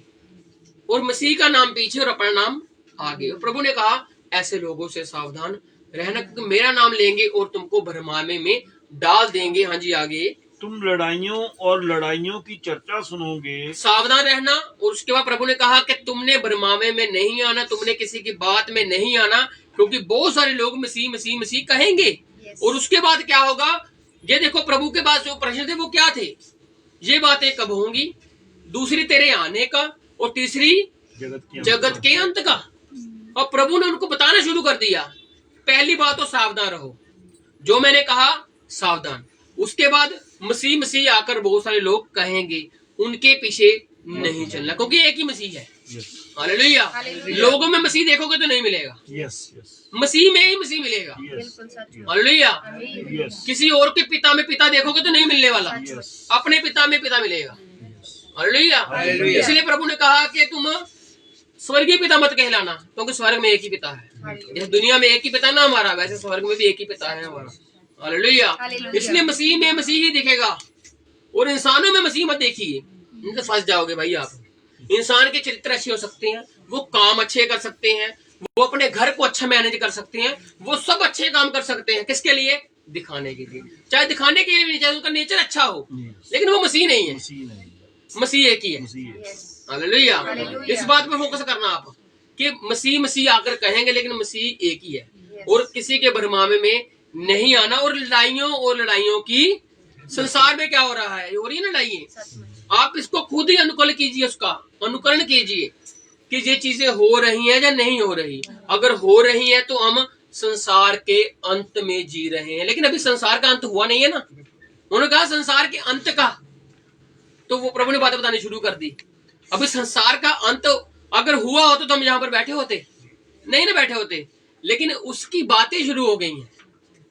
S1: और मसीह का नाम पीछे और अपना नाम आगे। और प्रभु ने कहा ऐसे लोगों से सावधान रहना, क्योंकि मेरा नाम लेंगे और तुमको भरमाने में डाल देंगे। हाँ जी, आगे।
S2: तुम लड़ाइयों और लड़ाइयों की चर्चा सुनोगे।
S1: सावधान रहना। और उसके बाद प्रभु ने कहा कि तुमने भरमावे में नहीं आना, तुमने किसी की बात में नहीं आना, क्योंकि बहुत सारे लोग मसीह मसीह मसीह कहेंगे। और उसके बाद क्या होगा, ये देखो प्रभु के पास जो प्रश्न थे वो क्या थे, ये बातें कब होंगी, दूसरी तेरे आने का, और तीसरी जगत के अंत का। और प्रभु ने उनको बताना शुरू कर दिया। पहली बात तो सावधान रहो, जो मैंने कहा सावधान। उसके बाद मसीह मसीह आकर बहुत सारे लोग कहेंगे, उनके पीछे नहीं चलना, क्योंकि एक ही मसीह है। हालेलुया। लोगों में मसीह देखोगे तो नहीं मिलेगा, मसीह में ही मसीह मिलेगा। हालेलुया। किसी और के पिता में पिता देखोगे तो नहीं मिलने वाला, अपने पिता में पिता मिलेगा। हालेलुया। इसलिए प्रभु ने कहा कि तुम स्वर्गीय पिता मत कहलाना, क्योंकि स्वर्ग में एक ही पिता है। जैसे दुनिया में एक ही पिता ना हमारा, वैसे स्वर्ग में भी एक ही पिता है हमारा। हालेलुया। इसलिए मसीह में मसीह ही दिखेगा और इंसानों में मसीह मत देखिए, नहीं तो फंस जाओगे भाई आप। इंसान के चरित्र अच्छे हो सकते हैं, वो काम अच्छे कर सकते हैं, वो अपने घर को अच्छा मैनेज कर सकते हैं, वो सब अच्छे काम कर सकते हैं। किसके लिए? दिखाने के लिए। चाहे दिखाने के लिए, चाहे उनका नेचर अच्छा हो, लेकिन वो मसीह नहीं है, मसीह एक ही है। हालेलुया। इस बात पर फोकस करना आप कि मसीह मसीह आकर कहेंगे, लेकिन मसीह एक ही है और किसी के भरमावे में नहीं आना। और लड़ाइयों की संसार में क्या हो रहा है, हो रही है लड़ाई। आप इसको खुद ही अनुकूल कीजिए, उसका अनुकरण कीजिए कि ये चीजें हो रही हैं या नहीं हो रही। अगर हो रही है तो हम संसार के अंत में जी रहे हैं, लेकिन अभी संसार का अंत हुआ नहीं है ना। उन्होंने कहा संसार के अंत का, तो वो प्रभु ने बातें बतानी शुरू कर दी। अभी संसार का अंत अगर हुआ होता तो हम यहाँ पर बैठे होते नहीं ना बैठे होते, लेकिन उसकी बातें शुरू हो गई हैं।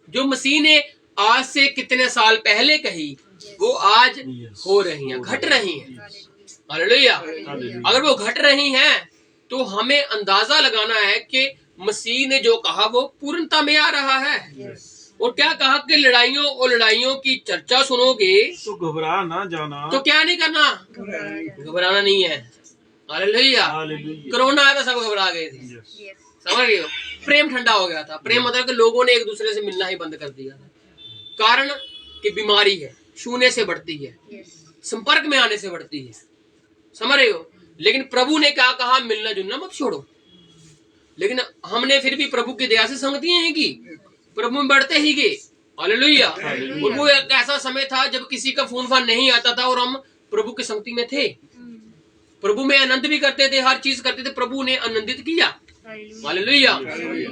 S1: जो मसीह ने आज से कितने साल पहले कही वो आज हो रही हैं, घट रही हैं। हालेलुया। अगर वो घट रही हैं तो हमें अंदाजा लगाना है कि मसीह ने जो कहा वो पूर्णता में आ रहा है। और क्या कहा कि लड़ाइयों और लड़ाइयों की चर्चा सुनोगे
S2: तो घबरा ना जाना।
S1: तो क्या नहीं करना, घबराना नहीं है। हालेलुया। कोरोना आया था, सब घबरा गए थे, समझ गए हो। प्रेम ठंडा हो गया था। प्रेम मतलब कि लोगों ने एक दूसरे से मिलना ही बंद कर दिया था, कारण कि बीमारी है। छूने से बढ़ती है, संपर्क में आने से बढ़ती है, समझ रहे हो। लेकिन प्रभु ने क्या कहा, मिलना जुलना मत छोड़ो। लेकिन हमने फिर भी प्रभु की दया से संगतियां हैं कि प्रभु में बढ़ते ही गए। हालेलुया। और वो एक ऐसा समय था जब किसी का फोन फान नहीं आता था और हम प्रभु की संगति में थे, प्रभु में आनंद भी करते थे, हर चीज करते थे, प्रभु ने आनंदित किया। हालेलुया।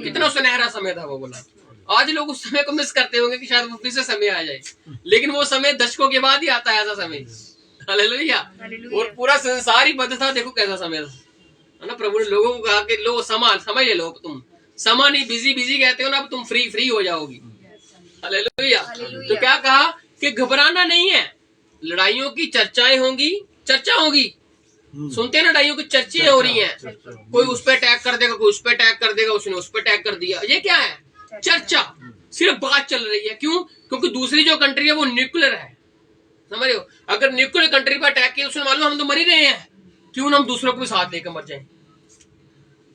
S1: कितना सुनहरा समय था वो बोला। आज लोग उस समय को मिस करते होंगे कि शायद वो फिर से समय आ जाए, लेकिन वो समय दशकों के बाद ही आता है, ऐसा समय। हालेलुया। और पूरा संसार ही बंद था, देखो कैसा समय था, है ना। प्रभु ने लोगों को कहा कि लो समा समझ ले लो, तुम समा नहीं, बिजी बिजी कहते हो ना, अब तुम फ्री हो जाओगी। हालेलुया। तो क्या कहा कि घबराना नहीं है, लड़ाइयों की चर्चाएं होंगी, चर्चा होगी। सुनते हैं ना, लड़ाइयों की चर्चाएं हो रही हैं, कोई उस पर अटैक कर देगा, कोई उस पर अटैक कर देगा, उसने उस पर अटैक कर दिया। ये क्या है? चर्चा, सिर्फ बात चल रही है। क्यों? क्योंकि दूसरी जो कंट्री है वो न्यूक्लियर है, समझ रहे हो। अगर न्यूक्लियर कंट्री पर अटैक किया, उसने मालूम हम तो मर ही रहे हैं, क्यों ना हम दूसरों को भी साथ लेकर मर जाएं।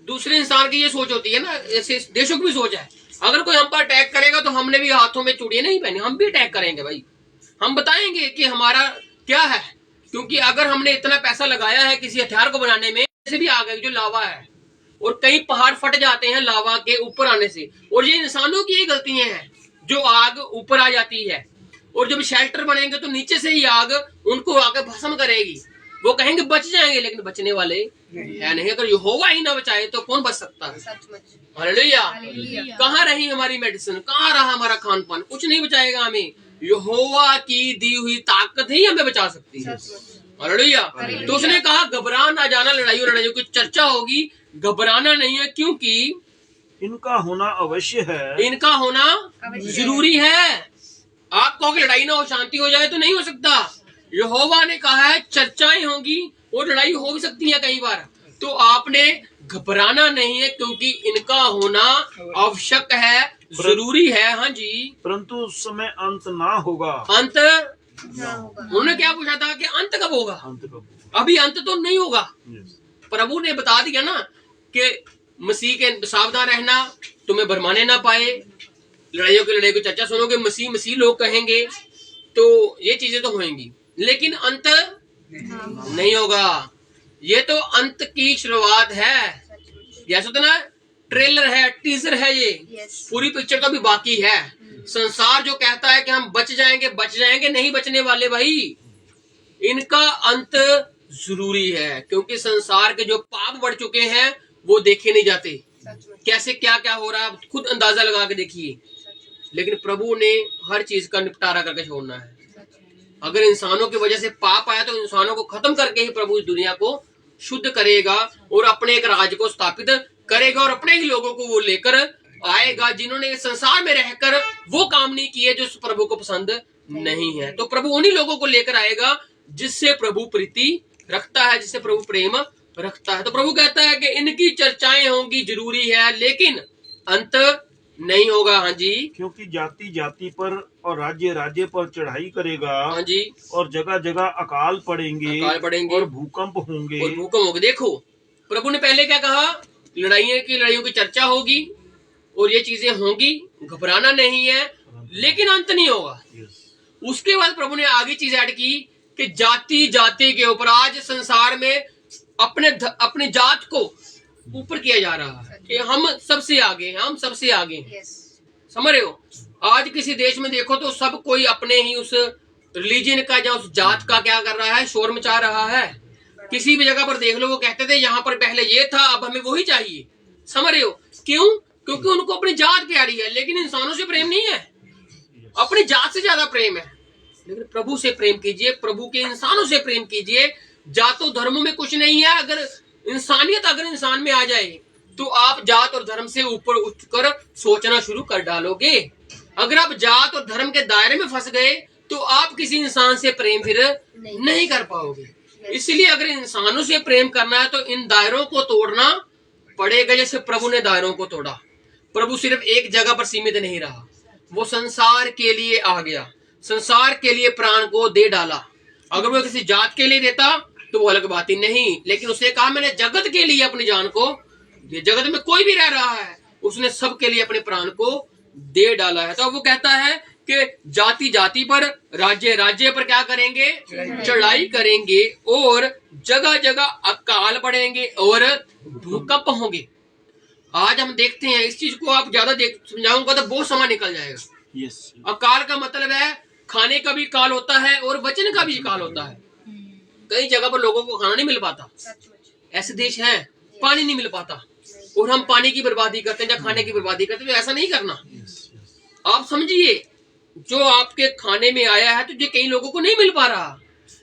S1: दूसरे इंसान की ये सोच होती है ना, ऐसे देशों की भी सोच है, अगर कोई हम पर अटैक करेगा तो हमने भी हाथों में चूड़ियां नहीं पहनी, हम भी अटैक करेंगे भाई, हम बताएंगे कि हमारा क्या है। क्योंकि अगर हमने इतना पैसा लगाया है किसी हथियार को बनाने में, जैसे भी आग है जो लावा है, और कई पहाड़ फट जाते हैं लावा के ऊपर आने से, और ये इंसानों की ही गलतियां हैं जो आग ऊपर आ जाती है, और जब शेल्टर बनेंगे तो नीचे से ही आग उनको आके भस्म करेगी। वो कहेंगे बच जाएंगे, लेकिन बचने वाले है नहीं। अगर यहोवा ही ना बचाए तो कौन बच सकता है? हालेलुया। कहाँ रही हमारी मेडिसिन, कहाँ रहा हमारा खान पान? कुछ नहीं बचाएगा हमें, यहोवा की दी हुई ताकत ही हमें बचा सकती है। हालेलुया। तो उसने कहा घबरा ना जाना, लड़ाइयों की चर्चा होगी, घबराना नहीं है, क्योंकि
S2: इनका होना अवश्य है,
S1: इनका होना जरूरी है। आप कहो कि लड़ाई ना हो, शांति हो जाए, तो नहीं हो सकता। यहोवा ने कहा है चर्चाएं होंगी और लड़ाई हो भी सकती है कई बार, तो आपने घबराना नहीं है, क्योंकि इनका होना आवश्यक है, जरूरी है। हाँ जी।
S2: परंतु उस समय अंत ना होगा।
S1: अंत उन्होंने क्या पूछा था कि अंत कब होगा?
S2: अंत कब?
S1: अभी अंत तो नहीं होगा।
S2: Yes.
S1: प्रभु ने बता दिया ना कि मसीह के सावधान रहना, तुम्हें भरमाने ना पाए, लड़ाइयों की चर्चा सुनोगे, मसीह लोग कहेंगे, तो ये चीजें तो होंगी, लेकिन अंत नहीं होगा। ये तो अंत की शुरुआत है, जैसे तो ना ट्रेलर है, टीजर है, ये पूरी पिक्चर तो भी बाकी है। संसार जो कहता है कि हम बच जाएंगे, नहीं बचने वाले भाई, इनका अंत जरूरी है, क्योंकि संसार के जो पाप बढ़ चुके हैं वो देखे नहीं जाते, कैसे क्या क्या हो रहा है खुद अंदाजा लगा के देखिए। लेकिन प्रभु ने हर चीज का निपटारा करके छोड़ना है। अगर इंसानों की वजह से पाप आया तो इंसानों को खत्म करके ही प्रभु इस दुनिया को शुद्ध करेगा और अपने एक राज को स्थापित करेगा, और अपने ही लोगों को वो लेकर आएगा जिन्होंने संसार में रहकर वो काम नहीं किए जो प्रभु को पसंद नहीं है। तो प्रभु उन्हीं लोगों को लेकर आएगा जिससे प्रभु प्रीति रखता है, जिससे प्रभु प्रेम रखता है। तो प्रभु कहता है कि इनकी चर्चाएं होंगी, जरूरी है, लेकिन अंत नहीं होगा। हाँ जी।
S2: क्योंकि जाति जाति पर और राज्य राज्य पर चढ़ाई करेगा।
S1: हाँ जी।
S2: और जगह जगह अकाल पड़ेंगे और भूकंप होंगे।
S1: देखो प्रभु ने पहले क्या कहा, लड़ाइयों की चर्चा होगी और ये चीजें होंगी, घबराना नहीं है, लेकिन अंत नहीं होगा। उसके बाद प्रभु ने आगे चीज ऐड की कि जाति जाति के ऊपर, आज संसार में अपने जात को ऊपर किया जा रहा है कि हम सबसे आगे हैं, हम सबसे आगे हैं। समझ रहे हो? आज किसी देश में देखो तो सब कोई अपने ही उस रिलीजन का या उस जात का क्या कर रहा है, शोर मचा रहा है। किसी भी जगह पर देख लो, वो कहते थे यहाँ पर पहले ये था, अब हमें वही चाहिए। समझ रहे हो? क्यों? क्योंकि उनको अपनी जात प्यारी है, लेकिन इंसानों से प्रेम नहीं है, अपनी जात से ज्यादा प्रेम है। लेकिन प्रभु से प्रेम कीजिए, प्रभु के इंसानों से प्रेम कीजिए। जातों धर्मों में कुछ नहीं है। अगर इंसानियत अगर इंसान में आ जाए तो आप जात और धर्म से ऊपर उठकर सोचना शुरू कर डालोगे। अगर आप जात और धर्म के दायरे में फंस गए तो आप किसी इंसान से प्रेम फिर नहीं कर पाओगे। इसलिए अगर इंसानों से प्रेम करना है तो इन दायरों को तोड़ना पड़ेगा, जैसे प्रभु ने दायरों को तोड़ा। प्रभु सिर्फ एक जगह पर सीमित नहीं रहा, वो संसार के लिए आ गया, संसार के लिए प्राण को दे डाला। अगर वो किसी जात के लिए देता तो वो अलग बात ही नहीं, लेकिन उसने कहा मैंने जगत के लिए अपनी जान को, जगत में कोई भी रह रहा है उसने सबके लिए अपने प्राण को दे डाला है। तो वो कहता है कि जाति जाति पर, राज्य राज्य पर क्या करेंगे, चढ़ाई करेंगे, और जगह जगह अकाल पड़ेंगे और भूकंप होंगे। आज हम देखते हैं, इस चीज को आप ज्यादा समझाऊंगा तो बहुत समय निकल जाएगा।
S2: यस,
S1: अकाल का मतलब है खाने का भी काल होता है और वचन का भी काल होता है। कई जगह पर लोगों को खाना नहीं मिल पाता, ऐसे देश हैं पानी नहीं मिल पाता, और हम पानी की बर्बादी करते हैं या खाने की बर्बादी करते हैं। तो ऐसा नहीं करना। आप समझिए, जो आपके खाने में आया है तो ये कई लोगों को नहीं मिल पा रहा।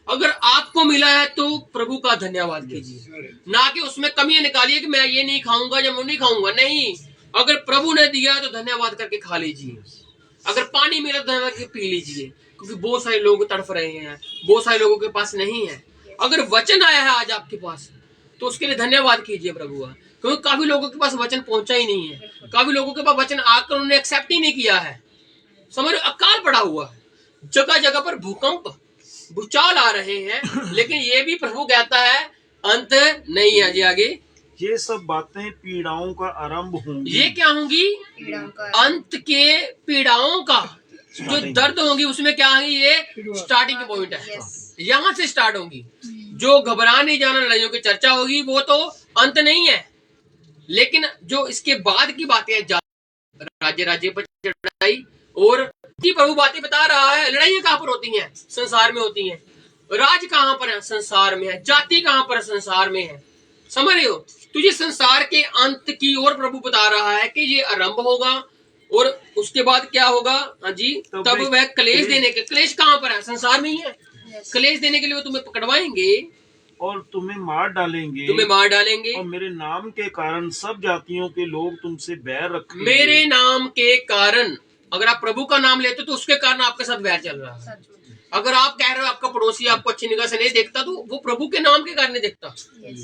S1: अगर आपको मिला है तो प्रभु का धन्यवाद कीजिए, ना कि उसमें कमियां निकालिए कि मैं ये नहीं खाऊंगा या मैं नहीं खाऊंगा। नहीं, अगर प्रभु ने दिया तो धन्यवाद करके खा लीजिए। अगर पानी मिला तो धन्यवाद करके पी लीजिए, क्योंकि बहुत सारे लोग तड़फ रहे हैं, बहुत सारे लोगों के पास नहीं है। अगर वचन आया है आज आपके पास तो उसके लिए धन्यवाद कीजिए प्रभु का, क्योंकि काफी लोगों के पास वचन पहुंचा ही नहीं है। काफी लोगों के पास वचन आकर उन्होंने एक्सेप्ट ही नहीं किया है। समझ, अकाल पड़ा हुआ है, जगह जगह पर भूकंप भूचाल आ रहे हैं, लेकिन ये भी प्रभु कहता है अंत नहीं है। जी आगे,
S2: ये सब बातें पीड़ाओं का आरंभ होंगी।
S1: ये क्या होंगी? अंत के पीड़ाओं का जो दर्द होंगी उसमें क्या होंगी? ये स्टार्टिंग पॉइंट है, यहाँ से स्टार्ट होंगी। जो घबरा नहीं जाना लड़ाइयों की चर्चा होगी वो तो अंत नहीं है, लेकिन जो इसके बाद की बातें हैं, राज्य राज्य पर चढ़ाई, और प्रभु बातें बता रहा है। लड़ाइयां कहाँ पर होती हैं? संसार में होती हैं। राज कहाँ पर है? संसार में है। जाति कहाँ पर है? संसार में है। समझ रहे हो? तो ये संसार के अंत की ओर प्रभु बता रहा है कि ये आरंभ होगा, और उसके बाद क्या होगा? हाँ जी, तब वह क्लेश देने के, क्लेश कहाँ पर है? संसार में ही है। क्लेश देने के लिए वो तुम्हें पकड़वाएंगे
S2: और तुम्हें मार डालेंगे,
S1: और
S2: मेरे नाम के कारण सब जातियों के लोग तुमसे बैर रखेंगे।
S1: मेरे नाम के कारण, अगर आप प्रभु का नाम लेते हो तो उसके कारण आपके साथ बैर चल रहा है। अगर आप कह रहे हो आपका पड़ोसी आपको अच्छी निगाह से नहीं देखता, तो वो प्रभु के नाम के कारण नहीं देखता।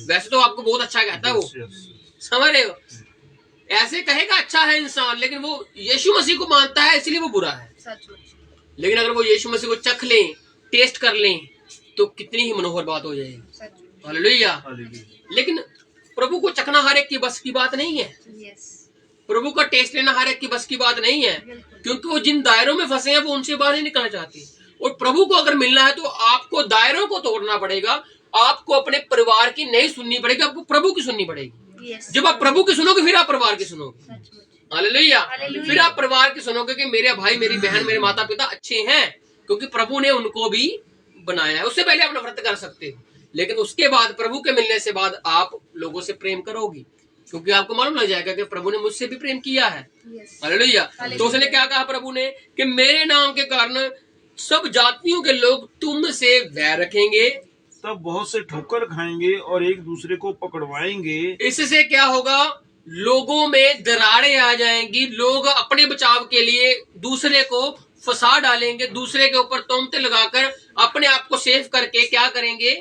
S1: वैसे तो आपको बहुत अच्छा कहता है वो, समझ रहे हो? ऐसे कहेगा अच्छा है इंसान, लेकिन वो यीशु मसीह को मानता है इसलिए वो बुरा है। लेकिन अगर वो यीशु मसीह को चख लें, टेस्ट कर लें, तो कितनी ही मनोहर बात हो जाएगी। हालेलुया। लेकिन प्रभु को चखना हर एक की बस की बात नहीं है। प्रभु का टेस्ट लेना हर एक की बस की बात नहीं है, क्योंकि वो जिन दायरों में फंसे हैं वो उनसे बाहर नहीं निकलना चाहते। और प्रभु को अगर मिलना है तो आपको दायरों को तोड़ना पड़ेगा। आपको अपने परिवार की नहीं सुननी पड़ेगी, आपको प्रभु की सुननी पड़ेगी। जब आप प्रभु की सुनोगे फिर आप परिवार की सुनोगे। हालेलुया। फिर आप परिवार की सुनोगे कि मेरे भाई, मेरी बहन, मेरे माता पिता अच्छे हैं, क्योंकि प्रभु ने उनको भी बनाया है। उससे पहले आप नफरत कर सकते हो, लेकिन उसके बाद प्रभु के मिलने से बाद आप लोगों से प्रेम करोगी, क्योंकि आपको मालूम लग जाएगा कि प्रभु ने मुझसे भी प्रेम किया है। हालेलुया। तो उसने क्या कहा प्रभु ने कि मेरे नाम के कारण सब जातियों के लोग तुमसे वैर रखेंगे,
S2: तब बहुत से ठोकर खाएंगे और एक दूसरे को पकड़वाएंगे।
S1: इससे क्या होगा? लोगों में दरारें आ जाएंगी। लोग अपने बचाव के लिए दूसरे को फंसा डालेंगे, दूसरे के ऊपर तोहमतें लगाकर अपने आप को सेफ करके क्या करेंगे?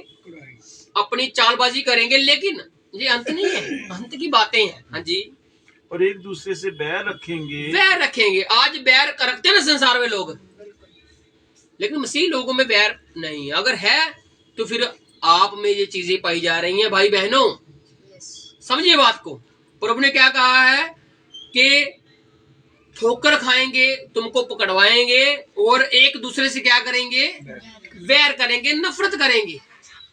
S1: अपनी चालबाजी करेंगे। लेकिन ये अंत नहीं है, अंत की बातें हैं। हाँ जी।
S2: और एक दूसरे से बैर
S1: रखेंगे। आज बैर रखते हैं ना संसार में लोग, लेकिन मसीह लोगों में बैर नहीं है। अगर है तो फिर आप में ये चीजें पाई जा रही हैं। भाई बहनों, समझिए बात को। प्रभु ने क्या कहा है कि ठोकर खाएंगे, तुमको पकड़वाएंगे, और एक दूसरे से क्या करेंगे? वैर करेंगे, नफरत करेंगे।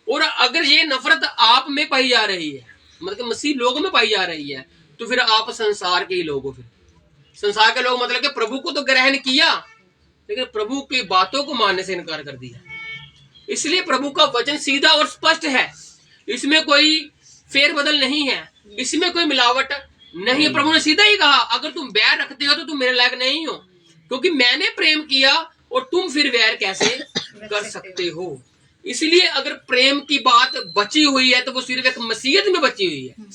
S1: और अगर ये नफरत आप में पाई जा रही है, मतलब मसीह लोगों में पाई जा रही है, तो फिर आप संसार के ही लोग हो। फिर संसार के लोग मतलब कि प्रभु को तो ग्रहण किया, लेकिन प्रभु की बातों को मानने से इनकार कर दिया। इसलिए प्रभु का वचन सीधा और स्पष्ट है, इसमें कोई फेरबदल नहीं है, इसमें कोई मिलावट नहीं है। प्रभु ने सीधा ही कहा, अगर तुम बैर रखते हो तो तुम मेरे लायक नहीं हो, क्योंकि मैंने प्रेम किया और तुम फिर वैर कैसे कर सकते हो। इसलिए अगर प्रेम की बात बची हुई है तो वो सिर्फ एक मसीहत में बची हुई है।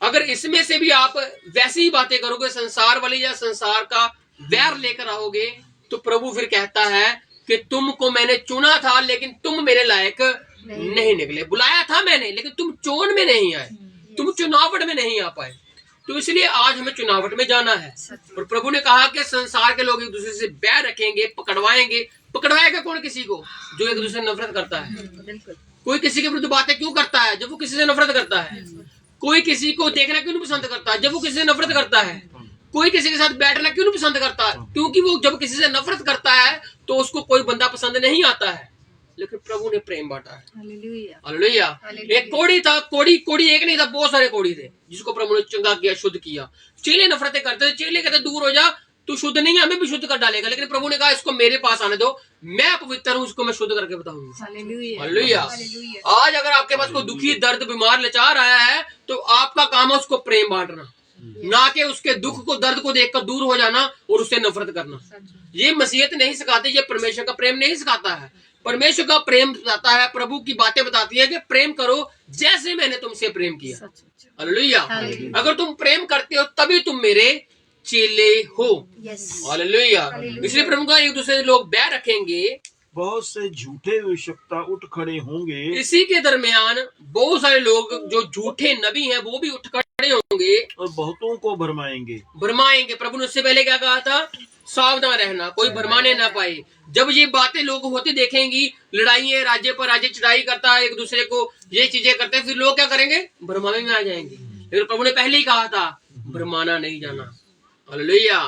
S1: अगर इसमें से भी आप वैसी ही बातें करोगे, संसार वाली, या संसार का वैर लेकर आओगे, तो प्रभु फिर कहता है कि तुमको मैंने चुना था लेकिन तुम मेरे लायक नहीं निकले। बुलाया था मैंने, लेकिन तुम चोन में नहीं आए, तुम चुनावट में नहीं आ पाए। तो इसलिए आज हमें चुनावट में जाना है। और प्रभु ने कहा कि संसार के लोग एक दूसरे से बैर रखेंगे, पकड़वाएंगे। पकड़वाएगा कौन? किसी को जो एक दूसरे से नफरत करता है। कोई किसी के विरुद्ध बातें क्यों करता है? जब वो किसी से नफरत करता है। कोई किसी को देखना क्यों नहीं पसंद करता है? जब वो किसी से नफरत करता है। कोई किसी के साथ बैठना क्यों नहीं पसंद करता? क्योंकि वो जब किसी से नफरत करता है तो उसको कोई बंदा पसंद नहीं आता है, लेकिन प्रभु ने प्रेम बांटा है। हालेलुया। एक कोढ़ी था, कोढ़ी एक नहीं था, बहुत सारे कोढ़ी थे, जिसको प्रभु ने चंगा किया, शुद्ध किया। चेले नफरतें करते थे, चेले कहते दूर हो जा, तू शुद्ध नहीं है, हमें भी शुद्ध कर डालेगा। लेकिन प्रभु ने कहा इसको मेरे पास आने दो, मैं पवित्र हूँ, इसको मैं शुद्ध करके बताऊंगा। हालेलुया। आज अगर आपके पास कोई दुखी, दर्द, बीमार, लाचार आया है तो आपका काम है उसको प्रेम बांटना, ना कि उसके दुख को, दर्द को देखकर दूर हो जाना और उससे नफरत करना। ये मसीहत नहीं सिखाती, ये परमेश्वर का प्रेम नहीं सिखाता है। परमेश्वर का प्रेम बताता है, प्रभु की बातें बताती है कि प्रेम करो जैसे मैंने तुमसे प्रेम किया। हालेलुया। अगर तुम प्रेम करते हो तभी तुम मेरे चेले हो। हालेलुया। इसलिए प्रभु का एक दूसरे से लोग बैर रखेंगे,
S2: बहुत से झूठे भविष्यवक्ता उठ खड़े होंगे।
S1: इसी के दरमियान बहुत सारे लोग जो झूठे नबी हैं वो भी उठ खड़े होंगे
S2: और बहुतों को भरमाएंगे।
S1: प्रभु ने उससे पहले क्या कहा था? सावधान रहना, कोई भरमाने ना पाए। जब ये बातें लोग होती देखेंगी, लड़ाइयाँ, राज्य पर राज्य चढ़ाई करता है, एक दूसरे को ये चीजें करते हैं, फिर लोग क्या करेंगे? भरमावे में आ जाएंगे। लेकिन प्रभु ने पहले ही कहा था भरमाना नहीं जाना। हालेलुया।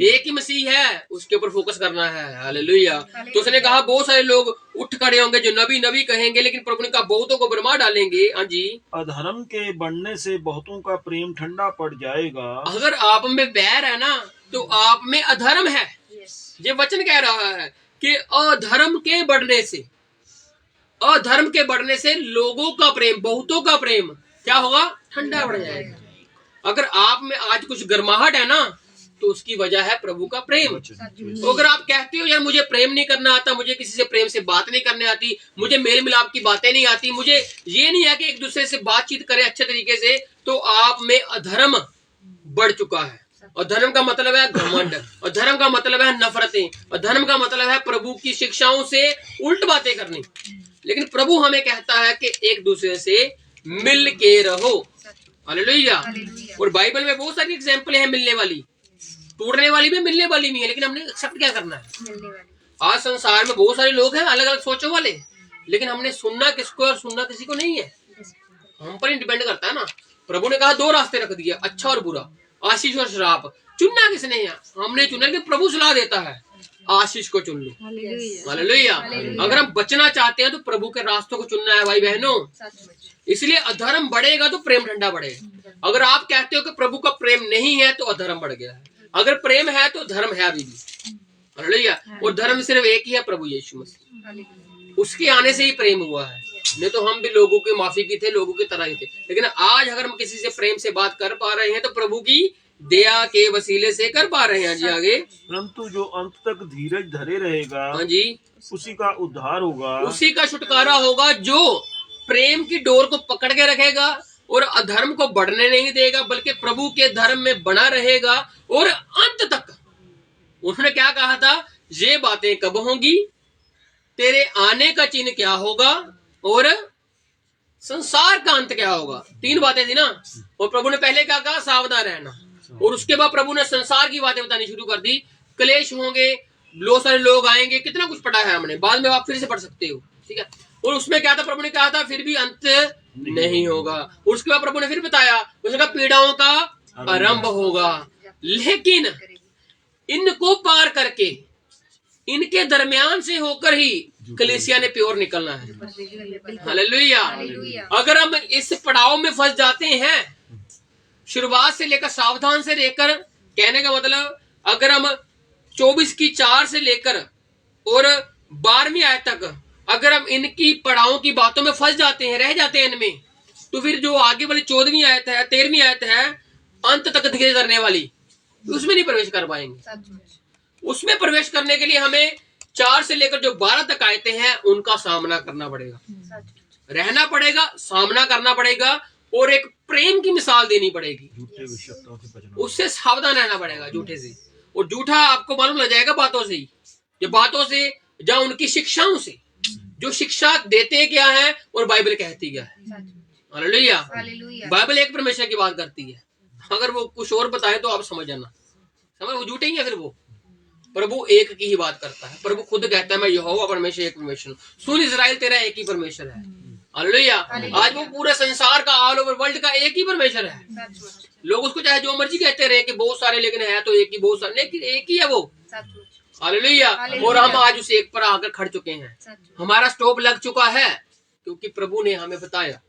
S1: एक ही मसीह है, उसके ऊपर फोकस करना है। हालेलुया। तो उसने कहा बहुत सारे लोग उठ खड़े होंगे जो नबी नबी कहेंगे, लेकिन प्रभु ने कहा बहुतों को भरमा डालेंगे। हाँ जी।
S2: अधर्म के बढ़ने से बहुतों का प्रेम ठंडा पड़ जाएगा।
S1: अगर आप में बैर है ना तो आप में अधर्म है। ये वचन कह रहा है कि अधर्म के बढ़ने से लोगों का प्रेम, बहुतों का प्रेम क्या होगा? ठंडा पड़ जाएगा। अगर आप में आज कुछ गर्माहट है ना तो उसकी वजह है प्रभु का प्रेम। तो अगर आप कहते हो यार मुझे प्रेम नहीं करना आता, मुझे किसी से प्रेम से बात नहीं करने आती, मुझे मेल मिलाप की बातें नहीं आती, मुझे ये नहीं है कि एक दूसरे से बातचीत करें अच्छे तरीके से, तो आप में अधर्म बढ़ चुका है। और धर्म का मतलब है घमंड, और धर्म का मतलब है नफरतें, और धर्म का मतलब है प्रभु की शिक्षाओं से उल्ट बातें करनी। लेकिन प्रभु हमें कहता है कि एक दूसरे से मिल के रहो। हालेलुया। और बाइबल में बहुत सारी एग्जाम्पल है मिलने वाली, टूटने वाली भी, मिलने वाली भी है। लेकिन हमने एक्सेप्ट क्या करना है? आज संसार में बहुत सारे लोग हैं अलग अलग सोचों वाले, लेकिन हमने सुनना किसको और सुनना किसी को नहीं है। हम पर ही डिपेंड करता है ना। प्रभु ने कहा दो रास्ते रख दिए, अच्छा और बुरा, आशीष और श्राप। चुनना किसने है? हमने चुना कि प्रभु सलाह देता है आशीष को चुन लो। हालेलुया। अगर हम बचना चाहते हैं तो प्रभु के रास्तों को चुनना है भाई बहनों। इसलिए अधर्म बढ़ेगा तो प्रेम ठंडा बढ़ेगा। अगर आप कहते हो कि प्रभु का प्रेम नहीं है तो अधर्म बढ़ गया है, अगर प्रेम है तो धर्म है अभी भी। हालेलुया। और धर्म सिर्फ एक ही है, प्रभु यीशु मसीह। उसके आने से ही प्रेम हुआ है, नहीं तो हम भी लोगों के माफी की थे, लोगों की तरह ही थे। लेकिन आज अगर हम किसी से प्रेम से बात कर पा रहे हैं तो प्रभु की दया के वसीले से कर पा रहे हैं। जी आगे।
S2: परंतु जो अंत तक धीरज धरे रहेगा,
S1: हाँ जी,
S2: उसी का उद्धार होगा,
S1: उसी का छुटकारा होगा जो प्रेम की डोर को पकड़ के रखेगा और अधर्म को बढ़ने नहीं देगा, बल्कि प्रभु के धर्म में बना रहेगा और अंत तक। उन्होंने क्या कहा था? ये बातें कब होंगी? तेरे आने का चिन्ह क्या होगा और संसार का अंत क्या होगा? तीन बातें थी ना। और प्रभु ने पहले क्या कहा? सावधान रहना। और उसके बाद प्रभु ने संसार की बातें बतानी शुरू कर दी। क्लेश होंगे, बहुत सारे लोग आएंगे, कितना कुछ पढ़ा है हमने, बाद में आप फिर से पढ़ सकते हो, ठीक है। और उसमें क्या था? प्रभु ने कहा था फिर भी अंत नहीं होगा। और उसके बाद प्रभु ने फिर बताया, उसने कहा पीड़ाओं का आरंभ होगा, लेकिन इनको पार करके, इनके दरमियान से होकर ही कलीसिया ने प्योर निकलना है। हालेलुया। अगर हम इस पड़ाव में फंस जाते हैं, शुरुआत से लेकर, सावधान से लेकर, कहने का मतलब अगर हम 24:4 से लेकर और 12वीं आयत तक अगर हम इनकी पड़ावों की बातों में फंस जाते हैं, रह जाते हैं इनमें, तो फिर जो आगे वाली 14वीं आयत है, 13वीं आयत है, अंत तक धीरे करने वाली, उसमें नहीं प्रवेश कर पाएंगे। उसमें प्रवेश करने के लिए हमें 4 से लेकर जो 12 तक आयते हैं उनका सामना करना पड़ेगा, रहना पड़ेगा, सामना करना पड़ेगा और एक प्रेम की मिसाल देनी पड़ेगी। उससे सावधान रहना पड़ेगा झूठे से। और झूठा आपको मालूम लग जाएगा बातों से ही, ये बातों से या उनकी शिक्षाओं से, जो शिक्षा देते क्या है और बाइबल कहती क्या है। हालेलुया। बाइबल एक परमेश्वर की बात करती है, अगर वो कुछ और बताए तो आप समझ जाना, समझ, वो झूठे ही है। फिर वो प्रभु एक की ही बात करता है। प्रभु खुद कहता है मैं यहोवा परमेश्वर एक परमेश्वर हूँ। सुन इस्राएल तेरा एक ही परमेश्वर है। हालेलुया। आज वो पूरे संसार का, ऑल ओवर वर्ल्ड का एक ही परमेश्वर है। लोग उसको चाहे जो मर्जी कहते रहे कि बहुत सारे, लेकिन है तो एक ही, बहुत सारे लेकिन एक ही है वो। हालेलुया। और हम आज उस एक पर आकर खड़ चुके हैं, हमारा स्टॉप लग चुका है, क्योंकि प्रभु ने हमें बताया।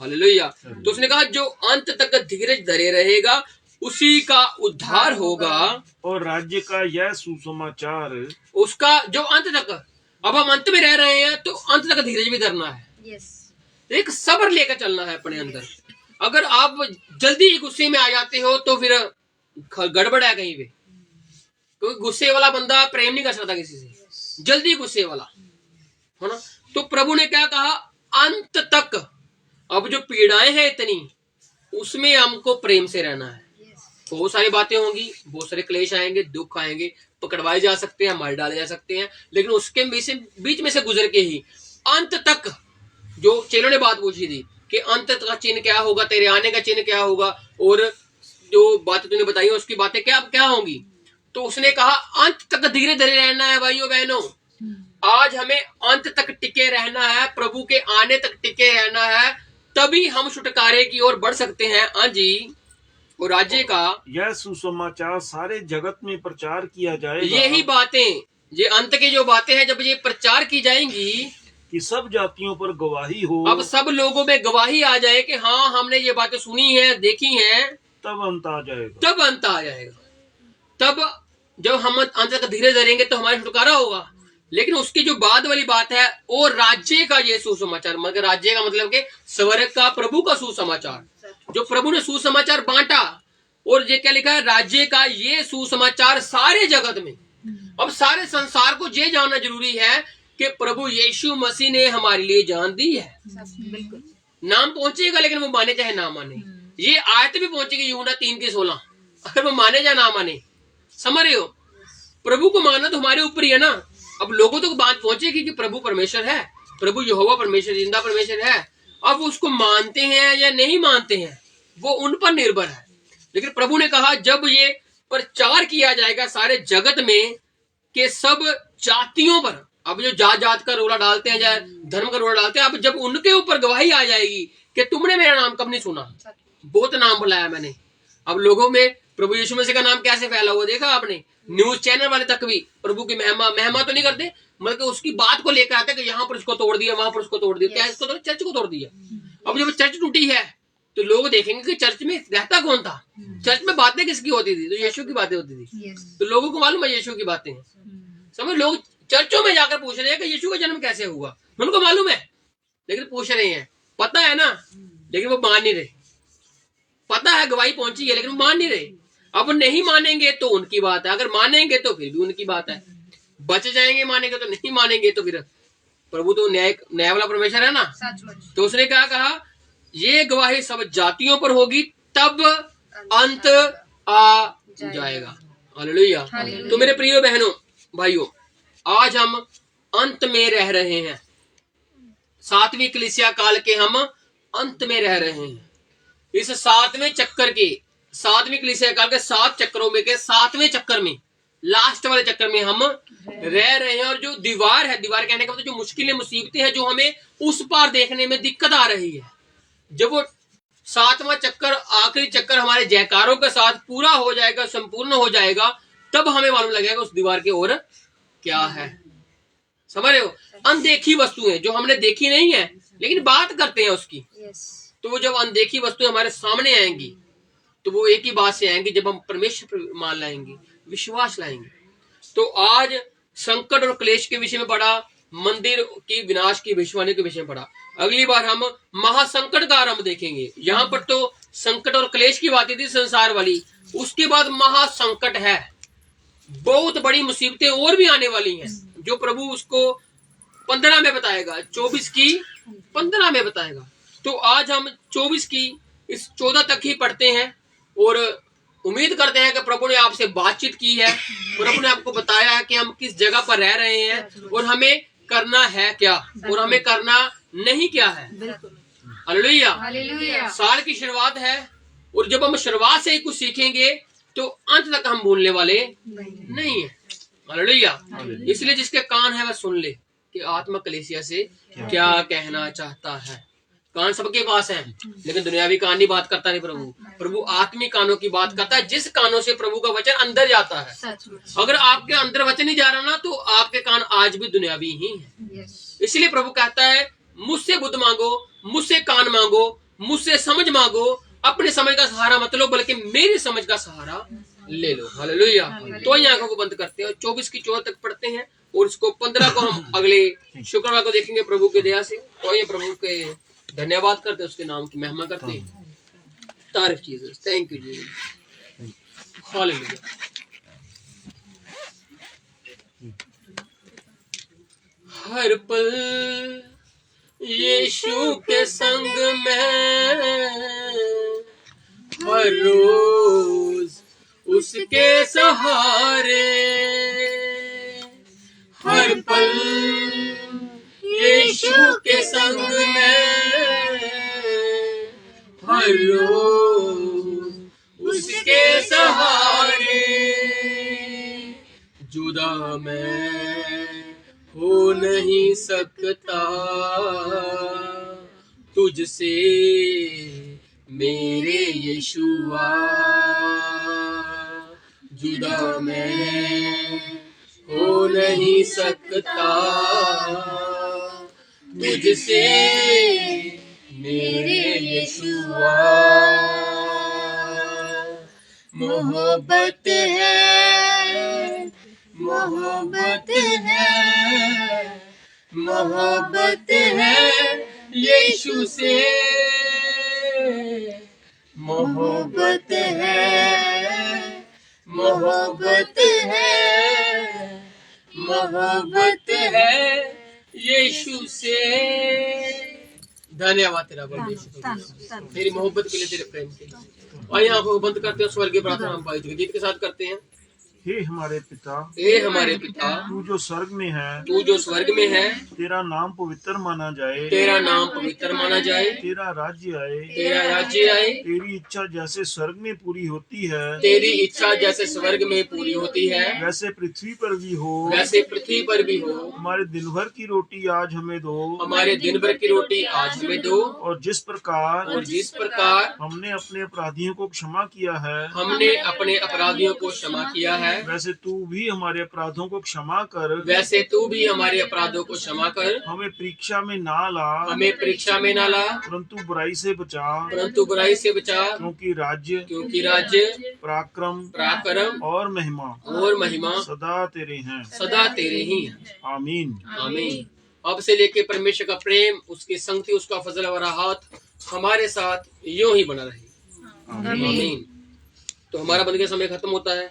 S1: हालेलुया। तो उसने कहा जो अंत तक धीरज धरे रहेगा उसी का उद्धार होगा,
S2: और राज्य का यह सुसमाचार
S1: उसका जो अंत तक। अब हम अंत में रह रहे हैं तो अंत तक धीरज भी धरना है, एक सब्र लेकर चलना है अपने अंदर। अगर आप जल्दी ही गुस्से में आ जाते हो तो फिर गड़बड़ है कहीं पे, क्योंकि गुस्से वाला बंदा प्रेम नहीं कर सकता किसी से, जल्दी गुस्से वाला है ना। तो प्रभु ने क्या कहा, अंत तक। अब जो पीड़ाएं हैं इतनी, उसमें हमको प्रेम से रहना है। बहुत सारी बातें होंगी, बहुत सारे क्लेश आएंगे, दुख आएंगे, पकड़वाए जा सकते हैं, मार डाले जा सकते हैं, लेकिन उसके बीच में से गुजर के ही अंत तक। जो चेलों ने बात पूछी थी कि अंत का चिन्ह क्या होगा, तेरे आने का चिन्ह क्या होगा, और जो बातें तूने बताई उसकी बातें क्या क्या होंगी, तो उसने कहा अंत तक धीरे धीरे रहना है भाइयों बहनों। आज हमें अंत तक टिके रहना है, प्रभु के आने तक टिके रहना है, तभी हम छुटकारे की ओर बढ़ सकते हैं। हाँ जी। और राज्य का
S2: यह सुसमाचार सारे जगत में प्रचार किया जाएगा।
S1: यही बातें, ये अंत की जो बातें हैं, जब ये प्रचार की जाएंगी
S2: कि सब जातियों पर गवाही हो।
S1: अब सब लोगों में गवाही आ जाए कि हाँ हमने ये बातें सुनी है, देखी हैं,
S2: तब अंत आ जाएगा।
S1: तब अंत आ जाएगा। तब जब हम अंत तक धीरे धरेंगे तो हमारा छुटकारा होगा। लेकिन उसकी जो बाद वाली बात है, और राज्य का ये सुसमाचार, मगर राज्य का मतलब कि स्वर्ग का, प्रभु का सुसमाचार, जो प्रभु ने सुसमाचार बांटा। और ये क्या लिखा है, राज्य का ये सुसमाचार सारे जगत में। अब सारे संसार को ये जानना जरूरी है कि प्रभु यीशु मसीह ने हमारे लिए जान दी है। नाम पहुंचेगा, लेकिन वो माने चाहे ना माने। ये आयत भी पहुंचेगी यूहन्ना 3:16, अगर वो माने चाहे ना माने। समझ रहे हो, प्रभु को मानना तो हमारे ऊपर ही है ना। अब लोगों तक बात पहुंचेगी कि प्रभु परमेश्वर है, प्रभु यहोवा परमेश्वर, जिंदा परमेश्वर है। अब उसको मानते हैं या नहीं मानते हैं, वो उन पर निर्भर है। लेकिन प्रभु ने कहा जब ये प्रचार किया जाएगा सारे जगत में कि सब जातियों पर, अब जो जात जात का रोला डालते हैं या धर्म का रोला डालते हैं, अब जब उनके ऊपर गवाही आ जाएगी कि तुमने मेरा नाम कब नहीं सुना, बहुत नाम बुलाया मैंने। अब लोगों में प्रभु यीशु मसीह का नाम कैसे फैला हुआ देखा आपने। न्यूज चैनल वाले तक भी प्रभु की महिमा तो नहीं करते, मतलब उसकी बात को लेकर आते कि यहाँ पर उसको तोड़ दिया, वहां पर उसको तोड़ दिया। क्या इसको चर्च को तोड़ दिया। अब जब चर्च टूटी है तो लोग देखेंगे कि चर्च में रहता कौन था, चर्च में बातें किसकी होती थी, तो यीशु की बातें होती थी। तो लोगों को मालूम है यीशु की बातें हैं। समझ, लोग चर्चों में जाकर पूछ रहे हैं कि यीशु का जन्म कैसे हुआ, उनको मालूम है लेकिन पूछ रहे हैं, पता है ना, लेकिन वो मान नहीं रहे। पता है, गवाही पहुंची है, लेकिन वो मान नहीं रहे। अब नहीं मानेंगे तो उनकी बात है, अगर मानेंगे तो फिर भी उनकी बात है। बच जाएंगे मानेंगे तो, नहीं मानेंगे तो फिर प्रभु तो न्याय वाला परमेश्वर है ना। तो उसने क्या कहा, ये गवाही सब जातियों पर होगी, तब अंत आ जाएगा। हालेलुया। तो मेरे प्रिय बहनों भाइयों, आज हम अंत में रह रहे हैं, 7वीं कलीसिया काल के हम अंत में रह रहे हैं। इस 7वें चक्कर के, 7वीं कलीसिया काल के 7 चक्करों में के 7वें चक्कर में, लास्ट वाले चक्कर में हम रह रहे हैं। और जो दीवार है, दीवार कहने का मतलब जो मुश्किलें मुसीबतें हैं, जो हमें उस पार देखने में दिक्कत आ रही है, जब वो 7वां चक्कर, आखिरी चक्कर हमारे जयकारों के साथ पूरा हो जाएगा, संपूर्ण हो जाएगा, तब हमें मालूम लगेगा उस दीवार के और क्या है। समझ रहे हो, अनदेखी वस्तुएं जो हमने देखी नहीं है लेकिन बात करते हैं उसकी, तो वो जब अनदेखी वस्तुएं हमारे सामने आएंगी तो वो एक ही बात से आएंगी, जब हम परमेश्वर पर मान लाएंगे, विश्वास लाएंगे। तो आज संकट और क्लेश के विषय में पढ़ा, मंदिर की विनाश की भविष्यवाणी के विषय में पढ़ा। अगली बार हम महासंकट का आरंभ देखेंगे। यहाँ पर तो संकट और क्लेश की बातें थी संसार वाली, उसके बाद महासंकट है, बहुत बड़ी मुसीबतें और भी आने वाली हैं, जो प्रभु उसको 15 में बताएगा, 24 की 15 में बताएगा। तो आज हम 24 की इस 14 तक ही पढ़ते हैं और उम्मीद करते हैं कि प्रभु ने आपसे बातचीत की है, प्रभु ने आपको बताया है कि हम किस जगह पर रह रहे हैं और हमें करना है क्या और हमें करना नहीं क्या है। हालेलुया। साल की शुरुआत है और जब हम शुरुआत से ही कुछ सीखेंगे तो अंत तक हम भूलने वाले नहीं है। हालेलुया। इसलिए जिसके कान है वह सुन ले कि आत्मा कलीसिया से क्या कहना चाहता है। कान सबके पास है, लेकिन दुनियावी कान नहीं बात करता नहीं प्रभु। प्रभु आत्मिक कानों की बात करता है, जिस कानों से प्रभु का वचन अंदर जाता है। अगर आपके अंदर वचन नहीं जा रहा ना, तो आपके कान आज भी दुनियावी ही है। इसलिए प्रभु कहता है, मुझसे बुद्धि मांगो, मुझसे कान मांगो, मुझसे समझ मांगो। अपने समझ का सहारा मत लो, बल्कि मेरी समझ का सहारा ले लो। हालेलुया। तो ये आंखों को बंद करते हैं और 24 की 14 तक पढ़ते हैं, और इसको 15 को हम अगले शुक्रवार को देखेंगे प्रभु की दया से। तो ये प्रभु के धन्यवाद करते हैं, उसके नाम की महिमा करते हैं। तारीफ Jesus, thank you Jesus, hallelujah. हर पल यीशु के संग में, हर रोज उसके सहारे, हर पल यीशु के संग में, हर रोज उसके सहारे। जुदा मैं हो नहीं सकता तुझसे मेरे यीशुआ, जुदा मैं हो नहीं सकता तुझसे मेरे यीशुआ। मोहब्बत है, मोहब्बत है, मोहब्बत है यीशु से, मोहब्बत है, मोहब्बत है, मोहब्बत है यीशु से। धन्यवाद तेरा परमेश्वर, तेरी मोहब्बत के लिए, तेरे प्रेम के लिए। आइए आंखों को बंद करते हैं, स्वर्गीय प्रार्थना हम पवित्र गीत के साथ करते हैं।
S2: हे हमारे पिता,
S1: हे हमारे पिता,
S2: तू जो स्वर्ग में है,
S1: तू जो स्वर्ग में है,
S2: तेरा नाम पवित्र माना जाए,
S1: तेरा नाम पवित्र माना जाए,
S2: तेरा राज्य आए,
S1: तेरा राज्य आए,
S2: तेरी इच्छा जैसे स्वर्ग में पूरी होती है,
S1: तेरी इच्छा जैसे स्वर्ग में पूरी होती है,
S2: वैसे पृथ्वी पर भी हो,
S1: वैसे पृथ्वी पर भी हो।
S2: हमारे दिन भर की रोटी आज हमें दो,
S1: हमारे दिन भर की रोटी आज हमें दो,
S2: और जिस प्रकार
S1: हमने
S2: अपने अपराधियों को क्षमा किया है,
S1: अपने अपराधियों को क्षमा किया है,
S2: वैसे तू भी हमारे अपराधों को क्षमा कर,
S1: वैसे तू भी हमारे अपराधों को क्षमा कर।
S2: हमें परीक्षा में ना ला,
S1: हमें परीक्षा में ना ला,
S2: परंतु बुराई से बचा,
S1: परंतु बुराई से बचा।
S2: क्योंकि
S1: राज्य, पराक्रम
S2: और महिमा
S1: सदा तेरे ही हैं।
S2: आमीन।
S1: आमीन। अब से लेके परमेश्वर का प्रेम, उसकी संगति, उसका फजल और हाथ हमारे साथ यूं ही बना रहे। आमीन। तो हमारा बंद का समय खत्म होता है।